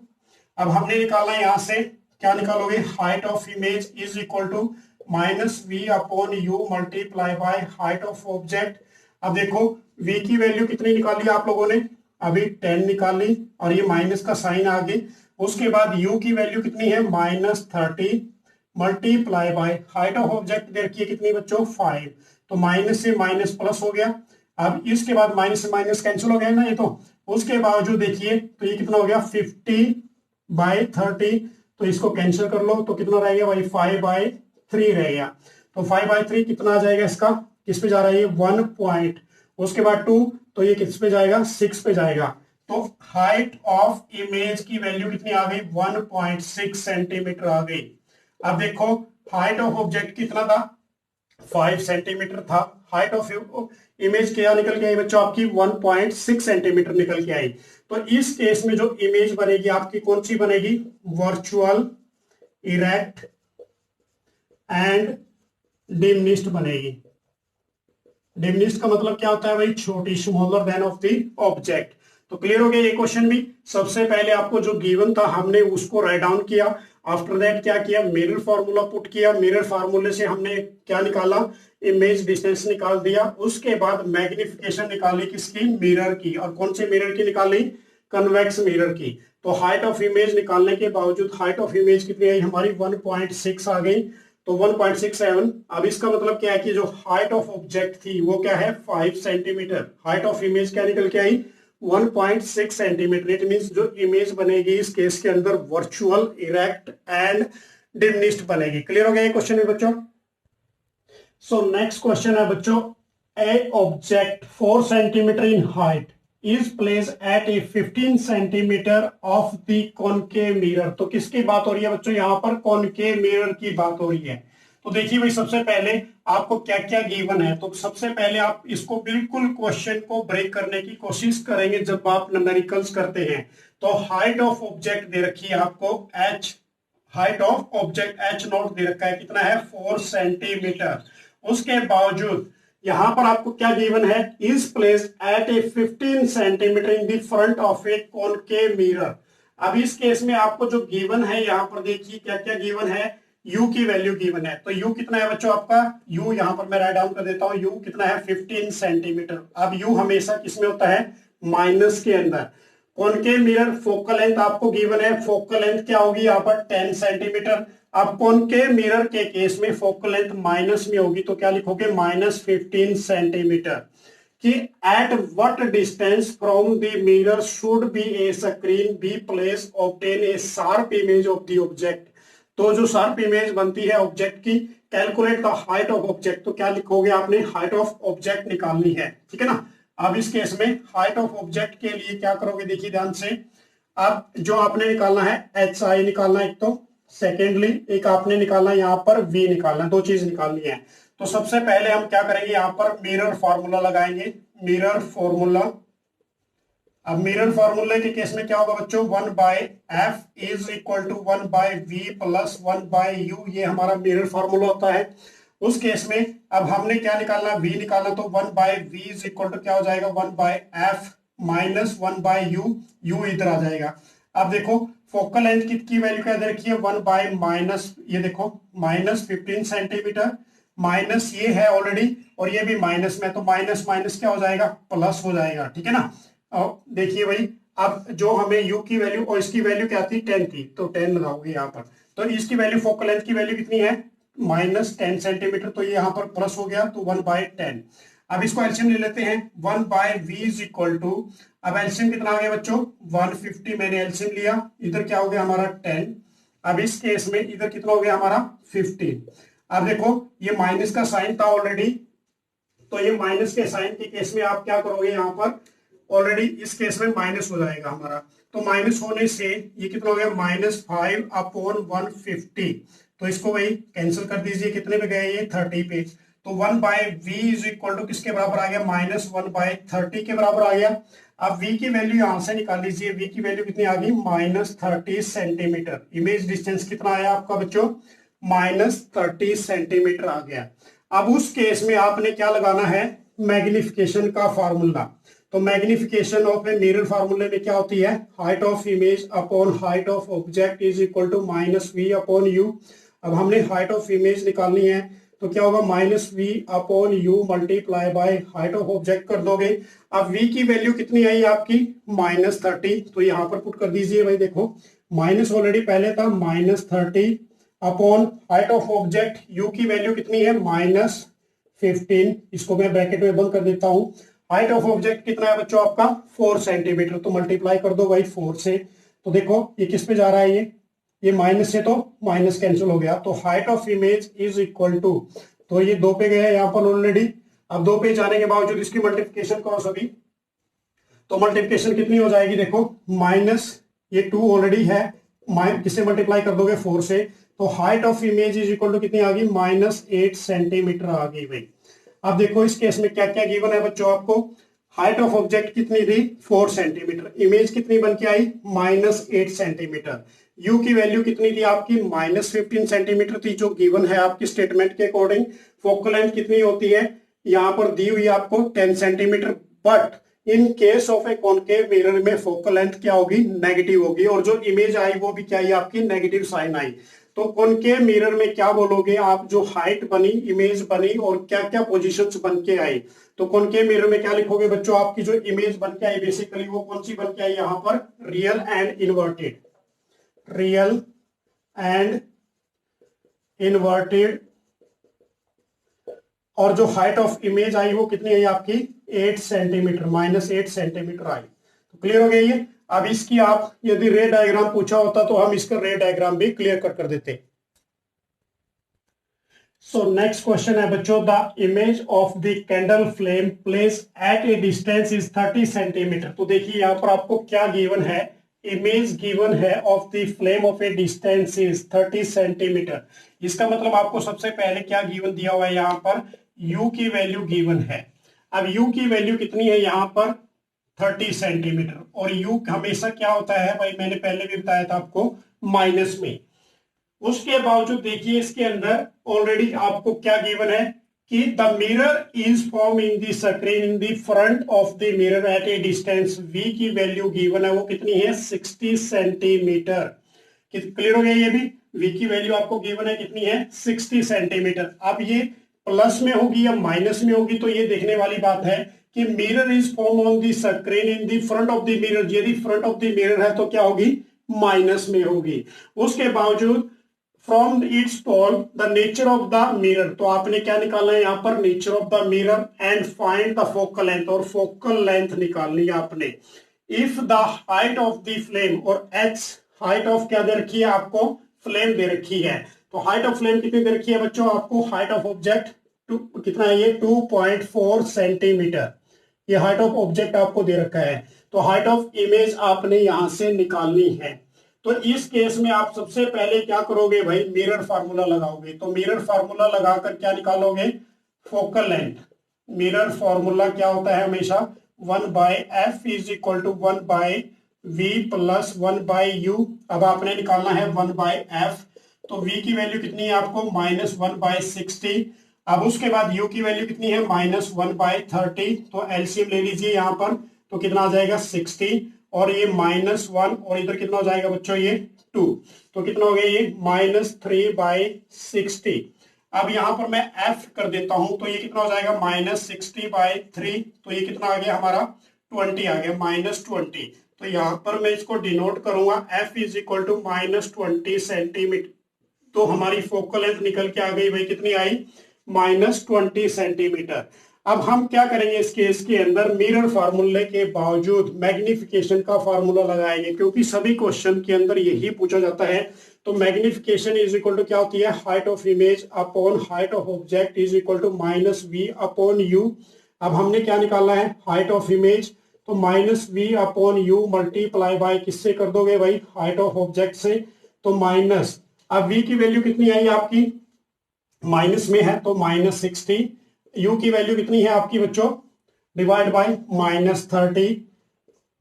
अब हमने निकालना है यहां से, क्या निकालोगे, height of image is equal to minus V upon U multiply by height of object. अब देखो v की वैल्यू कितनी निकाली आप लोगों ने, अभी 10 निकाली, और ये माइनस का साइन आ गई। उसके बाद u की वैल्यू कितनी है, -30 multiply by height of object दे रखी है कितनी बच्चों, 5। तो माइनस से माइनस प्लस हो गया। अब इसके बाद माइनस से माइनस कैंसिल हो गया ना ये, तो उसके बावजूद देखिए तो ये कितना हो गया, 50/30। तो इसको कैंसिल कर लो तो कितना रहेगा भाई, 5/3 रह गया। तो 5/3 कितना आ जाएगा इसका, किस पे जा रहा है ये, 1 पॉइंट, उसके बाद 2, तो ये किस पे जाएगा, 6 पे जाएगा। तो हाइट ऑफ इमेज की वैल्यू कितनी आ गई, 1.6 सेंटीमीटर आ गई। अब देखो हाइट ऑफ ऑब्जेक्ट कितना था, 5 सेंटीमीटर था। हाइट ऑफ इमेज क्या निकल के आई बच्चों आपकी, 1.6 सेंटीमीटर निकल के आई। तो इस केस में जो इमेज बनेगी आपकी कौन सी बनेगी, वर्चुअल, इरेक्ट एंड डिमिनिश्ड बनेगी। डिमिनिश्ड का मतलब क्या होता है भाई, छोटी, smaller than of the object. तो क्लियर हो गया ये क्वेश्चन भी। सबसे पहले आपको जो गिवन था हमने उसको राइट डाउन किया, आफ्टर दैट क्या किया, मिरर फार्मूला पुट किया, मिरर फार्मूले से हमने क्या निकाला, इमेज डिस्टेंस निकाल दिया। उसके बाद मैग्निफिकेशन निकाली किसकी, मिरर की, और कौन से मिरर की निकाली, कन्वेक्स मिरर की। तो हाइट ऑफ इमेज निकालने के बावजूद हाइट ऑफ इमेज कितनी आई हमारी, 1.6 आ गई, तो 1.67। अब इसका मतलब क्या है कि जो हाइट ऑफ ऑब्जेक्ट थी वो क्या है, 5 सेंटीमीटर। हाइट ऑफ इमेज क्या निकल के आई, 1.6 सेंटीमीटर। इट मींस जो इमेज बनेगी इस केस के अंदर वर्चुअल, इरेक्ट एंड डिमिनिश्ड बनेगी। क्लियर हो गया ये क्वेश्चन है बच्चों। सो नेक्स्ट क्वेश्चन है बच्चों, ए object 4 centimetre in height is placed at a 15 centimetre of the concave mirror. तो किसकी बात हो रही है बच्चों, यहाँ पर कॉनकेव मिरर की बात हो रही है। तो देखिए भाई सबसे पहले आपको क्या क्या गिवन है। तो सबसे पहले आप इसको बिल्कुल क्वेश्चन को ब्रेक करने की कोशिश करेंगे जब आप न्यूमेरिकल्स करते हैं। तो हाइट ऑफ ऑब्जेक्ट दे रखी है आपको h, height of object h not they रखा है कितना है, 4 सेंटीमीटर। उसके बावजूद यहां पर आपको क्या गिवन है, is placed at A 15 centimetre in the front of a concave mirror. अब इस केस में आपको जो गिवन है यहाँ पर देखिए क्या क्या गिवन है, u की वैल्यू गिवन है। तो u कितना है बच्चों आपका, u यहाँ पर मैं राइट डाउन कर देता हूँ, u कितना है 15 सेंटीमीटर। अब u हमेशा किसमें होता है, माइनस के अंदर। कॉनकेव मिरर फोकल लेंथ आपको गिवन है, फोकल लेंथ क्या होगी यहाँ पर 10 सेंटीमीटर। अब कॉनकेव मिरर के केस में फोकल लेंथ माइनस में होगी, तो क्या लिखोगे, -15 सेंटीमीटर। कि at what distance from the mirror should be a screen be place obtain a sharp image of the object. तो जो शार्प इमेज बनती है ऑब्जेक्ट की, calculate the height of object. तो क्या लिखोगे आपने, हाइट ऑफ ऑब्जेक्ट निकालनी है, ठीक है ना। अब इस केस में हाइट ऑफ ऑब्जेक्ट के लिए क्या करोगे, देखिए ध्यान से। अब जो आपने निकालना है HI निकालना है एक तो, सेकेंडली एक आपने निकालना है यहाँ पर V निकालना है, दो चीज निकालनी है। तो सबसे पहले हम क्या करेंगे, यहाँ पर मिरर फार्मूला लगाएंगे, मिरर फार्मूला। अब मिरर फार्मूले के केस में क्या होगा बच्चों, 1/f is equal to 1/v plus 1/u, ये हमारा मिरर फार्मूला होता है। उस केस में अब हमने क्या निकालना, v निकालना, तो 1/v इज इक्वल टू क्या हो जाएगा, 1/f माइनस 1/u, u इधर आ जाएगा। अब देखो फोकल लेंथ की वैल्यू क्या दे रखी है, 1/, ये देखो -15 सेंटीमीटर, माइनस ये है ऑलरेडी और ये भी माइनस में, तो माइनस माइनस क्या हो जाएगा, प्लस हो जाएगा, ठीक है ना। और देखिए भाई अब जो हमें u की वैल्यू और इसकी वैल्यू क्या थी, 10 थी, तो 10 लगाओगे यहाँ पर। तो इसकी वैल्यू फोकल लेंथ की वैल्यू कितनी है, -10 सेंटीमीटर, तो ये यहाँ पर प्लस हो गया, तो 1/10। अब इसको एलसीएम ले लेते हैं, 1/v इज इक्वल टू, अब एलसीएम कितना आ गया बच्चों, 150 मैंने एलसीएम लिया, इधर क्या हो गया हमारा 10। अब इस केस में इधर कितना हो गया हमारा 15। अब देखो ये माइनस का साइन था ऑलरेडी, तो ये माइनस के साइन के केस में आप क्या करोगे, यहाँ पर ऑलरेडी इस केस में माइनस हो जाएगा हमारा, तो माइनस होने से ये कितना हो गया, -5/150। तो इसको वही कैंसिल कर दीजिए, कितने पे गए ये 30 पे। तो 1/v इज इक्वल टू किसके बराबर आ गया, -1/30 के बराबर आ गया। अब v की वैल्यू यहां से निकाल लीजिए, v की वैल्यू कितनी आ गई, -30 सेंटीमीटर। इमेज डिस्टेंस कितना आया आपका बच्चों, -30 सेंटीमीटर आ गया। अब उस केस में आपने क्या लगाना है, मैग्निफिकेशन का फार्मूला। तो मैग्निफिकेशन ऑफ ए मिरर फार्मूले में क्या होती है, height of image upon height of object is equal to -v upon u। अब हमने हाइट ऑफ इमेज निकालनी है, तो क्या होगा, -v upon u multiply by height of object कर दोगे। अब v की वैल्यू कितनी आई आपकी, -30, तो यहां पर पुट कर दीजिए भाई। देखो माइनस ऑलरेडी पहले था, -30 upon height of object, u की वैल्यू कितनी है, -15। इसको मैं ब्रैकेट में बंद कर देता हूं। हाइट ऑफ ऑब्जेक्ट कितना है बच्चों आपका, 4 सेंटीमीटर, तो मल्टीप्लाई कर दो भाई 4 से। तो देखो ये किस पे जा रहा है, ये माइनस से तो माइनस कैंसिल हो गया, तो height of image is equal to, तो ये 2 पे गया यहाँ पर ऑलरेडी। अब 2 पे जाने के बावजूद इसकी मल्टीप्लिकेशन करो सभी, तो मल्टीप्लिकेशन कितनी हो जाएगी, देखो माइनस ये 2 ऑलरेडी है, किससे मल्टीप्लाई कर दोगे 4 से, तो height of image is equal to कितनी आ गई, -8 सेंटीमीटर आ गई भाई। अब देखो इस केस में क्या क्या गिवन है बच्चों आपको, हाइट ऑफ ऑब्जेक्ट कितनी थी 4 सेंटीमीटर, इमेज कितनी बन के आई -8 सेंटीमीटर, यू की वैल्यू कितनी थी आपकी -15 सेंटीमीटर थी जो गिवन है आपकी स्टेटमेंट के अकॉर्डिंग। फोकल लेंथ कितनी होती है, यहां पर दी हुई आपको 10 centimetre, but in case of a concave mirror में फोकल लेंथ क्या होगी, नेगेटिव होगी, और जो इमेज आई वो भी क्या आई आपकी, नेगेटिव साइन आई। तो कॉनकेव मिरर में क्या बोलोगे आप, जो हाइट बनी, इमेज बनी, और क्या क्या पोजीशंस बन के आई। तो कॉनकेव मिरर में क्या लिखोगे बच्चों, आपकी जो इमेज बन के आई बेसिकली वो कौन सी बन के आई यहाँ पर, real and inverted, real and inverted, और जो हाइट ऑफ इमेज आई वो कितनी आई आपकी 8 सेंटीमीटर, -8 सेंटीमीटर आई। तो क्लियर हो गया ये। अब इसकी आप यदि रे डायग्राम पूछा होता तो हम इसका रे डायग्राम भी क्लियर कर देते। सो नेक्स्ट क्वेश्चन है बच्चों, the image of the candle flame place at a distance is 30 centimetre. तो देखिए यहाँ पर आपको क्या गिवन है, इमेज गिवन है of the flame of A distance is 30 centimetre. इसका मतलब आपको सबसे पहले क्या गिवन दिया हुआ है, यहाँ पर u की वैल्यू गिवन है। अब u की वैल्यू कितनी है यहाँ पर 30 सेंटीमीटर, और u हमेशा क्या होता है भाई, मैंने पहले भी बताया था आपको, माइनस में। उसके बावजूद देखिए इसके अंदर ऑलरेडी आपको क्या गिवन है कि the mirror is form in the screen in the front of the mirror at a distance, v की वैल्यू गिवन है वो कितनी है 60 सेंटीमीटर। क्लियर हो गया, ये भी v की वैल्यू आपको गिवन है कितनी है 60 सेंटीमीटर। अब ये प्लस में होगी या माइनस में होगी, तो ये देखने वाली बात है कि mirror is form on the screen in the front of the mirror, यदि फ्रंट ऑफ द मिरर है तो क्या होगी, माइनस में होगी। उसके बावजूद from its pole the nature of the mirror, तो आपने क्या निकालना है यहाँ पर, nature of the mirror and find the focal length, और फोकल लेंथ निकालनी है आपने। If the height of the flame, और h हाइट ऑफ क्या दे रखी है आपको, फ्लेम दे रखी है। तो हाइट ऑफ फ्लेम कितनी दे रखी है बच्चों आपको, हाइट ऑफ ऑब्जेक्ट कितना है ये 2.4 सेंटीमीटर, ये हाइट ऑफ ऑब्जेक्ट आपको दे रखा है। तो हाइट ऑफ इमेज आपने यहां से निकालनी है। तो इस केस में आप सबसे पहले क्या करोगे भाई, मिरर फार्मूला लगाओगे। तो मिरर फार्मूला लगाकर क्या निकालोगे, फोकल लेंथ। मिरर फार्मूला क्या होता है हमेशा, 1/f is equal to 1/v plus 1/u। अब आपने निकालना है 1/f, तो v की वैल्यू कितनी है आपको -1/60। अब उसके बाद u की वैल्यू कितनी है -1/30, तो एलसीएम ले लीजिए यहाँ पर, तो कितना आ जाएगा 60, और ये -1, और इधर कितना हो जाएगा बच्चों ये 2, तो कितना हो गया ये -3/60। अब यहाँ पर मैं f कर देता हूं, तो ये कितना हो जाएगा -60/3, तो ये कितना आ गया हमारा 20 आ गया, -20। तो यहाँ पर मैं इसको डिनोट करूंगा f is equal to -20 centimetre. तो हमारी फोकल लेंथ निकल के आ गई भाई, कितनी आई -20 सेंटीमीटर। अब हम क्या करेंगे इस केस के अंदर, मिरर फार्मूले के बावजूद मैग्निफिकेशन का फार्मूला लगाएंगे, क्योंकि सभी क्वेश्चन के अंदर यही पूछा जाता है। तो मैग्निफिकेशन इज इक्वल टू क्या होती है, height of image upon height of object is equal to -v upon u। अब हमने क्या निकालना है, हाइट ऑफ इमेज, तो -v upon u multiply by किससे कर दोगे भाई, हाइट ऑफ ऑब्जेक्ट से, तो माइनस, अब v की वैल्यू कितनी आई आपकी माइनस में है तो -60, यू की वैल्यू कितनी है आपकी बच्चों, divide by -30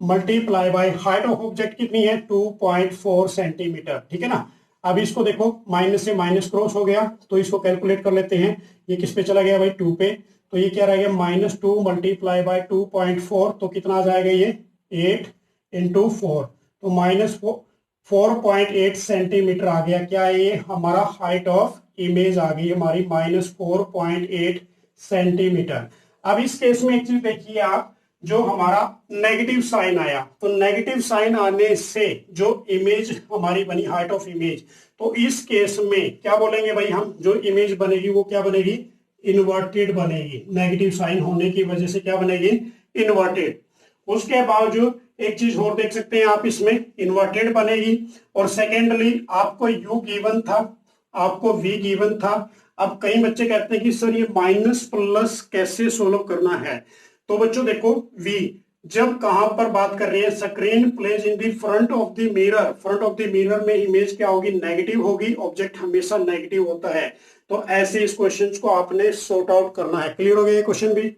multiply by height of object कितनी है 2.4 सेंटीमीटर, ठीक है ना। अब इसको देखो माइनस से माइनस क्रॉस हो गया तो इसको कैलकुलेट कर लेते हैं, ये किस पे चला गया भाई 2 पे, तो ये क्या रहेगा -2 मल्टीप्लाई बाय 2.4, तो कितना आ जाएगा ये 8 इंटू 4, तो -4.8 सेंटीमीटर आ गया, क्या है ये हमारा हाइट ऑफ इमेज आ गई हमारी -4.8 सेंटीमीटर। अब इस केस में एक चीज देखिए आप, जो हमारा नेगेटिव साइन आया, तो नेगेटिव साइन आने से जो इमेज हमारी बनी हाइट ऑफ इमेज, तो इस केस में क्या बोलेंगे भाई हम, जो इमेज बनेगी वो क्या बनेगी, इन्वर्टेड बनेगी, नेगेटिव साइन होने की वजह से क्या बनेगी, इन्वर्टेड। उसके बावजूद एक चीज और देख सकते हैं आप, इसमें इन्वर्टेड बनेगी, और सेकेंडली आपको यू गिवन था, आपको वी गिवन था। अब कई बच्चे कहते हैं कि सर ये माइनस प्लस कैसे सोल्व करना है, तो बच्चों देखो v जब कहां पर बात कर रहे हैं, screen place in the front of the mirror, front of the mirror में इमेज क्या होगी, नेगेटिव होगी, ऑब्जेक्ट हमेशा नेगेटिव होता है, तो ऐसे इस क्वेश्चन को आपने सॉर्ट आउट करना है। क्लियर हो गया ये क्वेश्चन भी।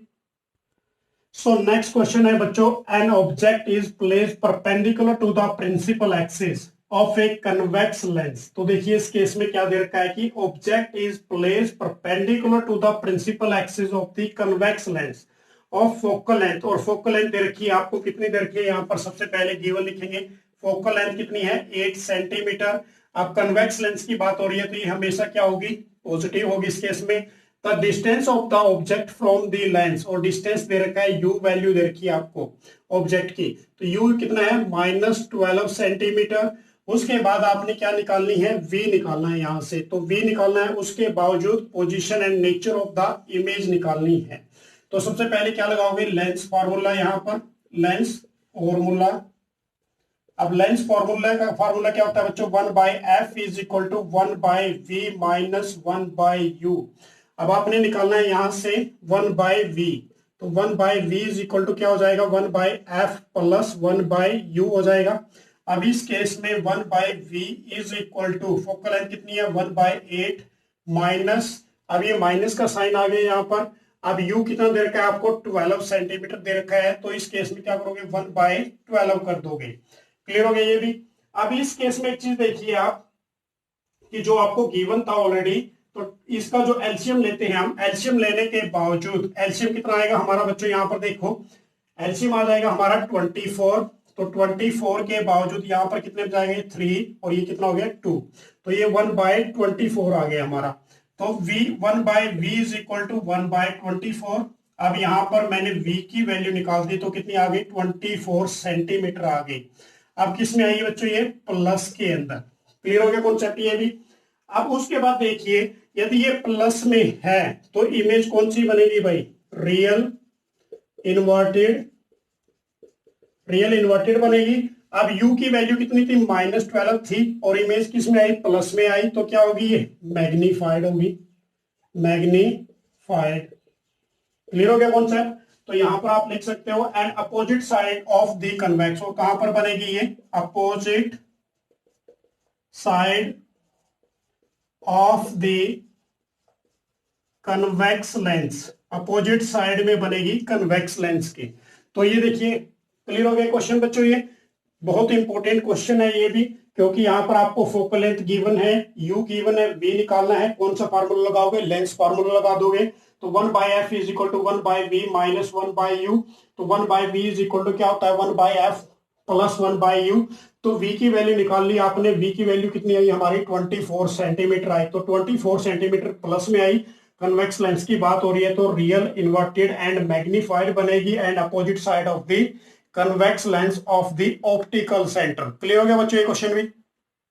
सो नेक्स्ट क्वेश्चन है बच्चों, an object is placed perpendicular to the principal axis of a convex lens. तो देखिए इस केस में क्या दे रखा है कि object is placed perpendicular to the principal axis of the convex lens of focal length, और फोकल लेंथ दे रखी है आपको, कितनी दे रखी है, यहाँ पर सबसे पहले गिवन लिखेंगे, फोकल लेंथ कितनी है 8 सेंटीमीटर। अब कन्वेक्स लेंस की बात हो रही है तो ये हमेशा क्या होगी, पॉजिटिव होगी इस केस में। The distance of the object from the lens, और डिस्टेंस दे रखा है यू वैल्यू दे रखी है आपको ऑब्जेक्ट की, तो यू कितना है -12 सेंटीमीटर। उसके बाद आपने क्या निकालनी है, v निकालना है यहाँ से, तो v निकालना है, उसके बावजूद position and nature of the image निकालनी है। तो सबसे पहले क्या लगाओगे, लेंस फॉर्मूला, यहाँ पर लेंस फॉर्मूला। अब लेंस फॉर्मूला का फॉर्मूला क्या होता है बच्चों, 1/f is equal to 1/v minus 1/u। अब आपने निकालना है यहां से 1/v, तो 1/v इज इक्वल टू क्या हो जाएगा, 1/f प्लस 1/u हो जाएगा। अब इस केस में 1/v is equal to focal length कितनी है 1/8 माइनस, अब ये माइनस का साइन आ गया यहाँ पर। अब u कितना दे रखा है आपको 12 सेंटीमीटर दे रखा है, तो इस केस में क्या करोगे 1/12 कर दोगे। क्लियर हो गया ये भी। अब इस केस में एक चीज देखिए आप, कि जो आपको गिवन था ऑलरेडी, तो इसका जो एलसीएम लेते हैं हम, एलसीएम लेने के बावजूद एलसीएम कितना आएगा हमारा बच्चों, यहाँ पर देखो एलसीएम आ जाएगा हमारा 24, तो 24 के बावजूद यहाँ पर कितने जाएंगे 3, और ये कितना हो गया 2, तो ये 1/24 आ गया हमारा। तो v 1/v is equal to 1/24। अब यहां पर मैंने v की वैल्यू निकाल दी, तो कितनी आ गई 24 सेंटीमीटर आ गई। अब किस में आई बच्चों, ये प्लस के अंदर। क्लियर हो गया कॉन्सेप्ट ये भी। अब उसके बाद देखिए, यदि ये प्लस में है तो इमेज कौन सी बनेगी भाई, रियल इन्वर्टेड, रियल इन्वर्टेड बनेगी। अब u की वैल्यू कितनी थी -12 थी, और इमेज किस में आई, प्लस में आई, तो क्या होगी ये मैग्नीफाइड होगी, मैग्नीफाइड। क्लियर हो गया कॉन्सेप्ट। तो यहां पर आप लिख सकते हो and opposite side of the convex, और कहां पर बनेगी ये, opposite side of the convex lens, opposite side में बनेगी कन्वेक्स लेंस की। तो ये देखिए क्लियर हो गया क्वेश्चन बच्चों, ये बहुत इंपॉर्टेंट क्वेश्चन है ये भी, क्योंकि यहाँ पर आपको फोकल लेंथ गिवन है, u गिवन है, v निकालना है, कौन सा फार्मूला लगाओगे, लेंस फार्मूला लगा दोगे, तो 1/f is equal to 1/v minus 1/u, तो 1/v इज इक्वल टू क्या होता है 1/f प्लस 1/u। तो v की वैल्यू निकाल ली आपने, v की वैल्यू कितनी आई हमारी 24 सेंटीमीटर आई, तो 24 सेंटीमीटर प्लस में आई। कन्वेक्स लेंस की बात हो रही है तो रियल इन्वर्टेड एंड मैग्नीफाइड बनेगी, and opposite side of the convex lens of the optical centre. Clear हो गया बच्चों ये क्वेश्चन भी।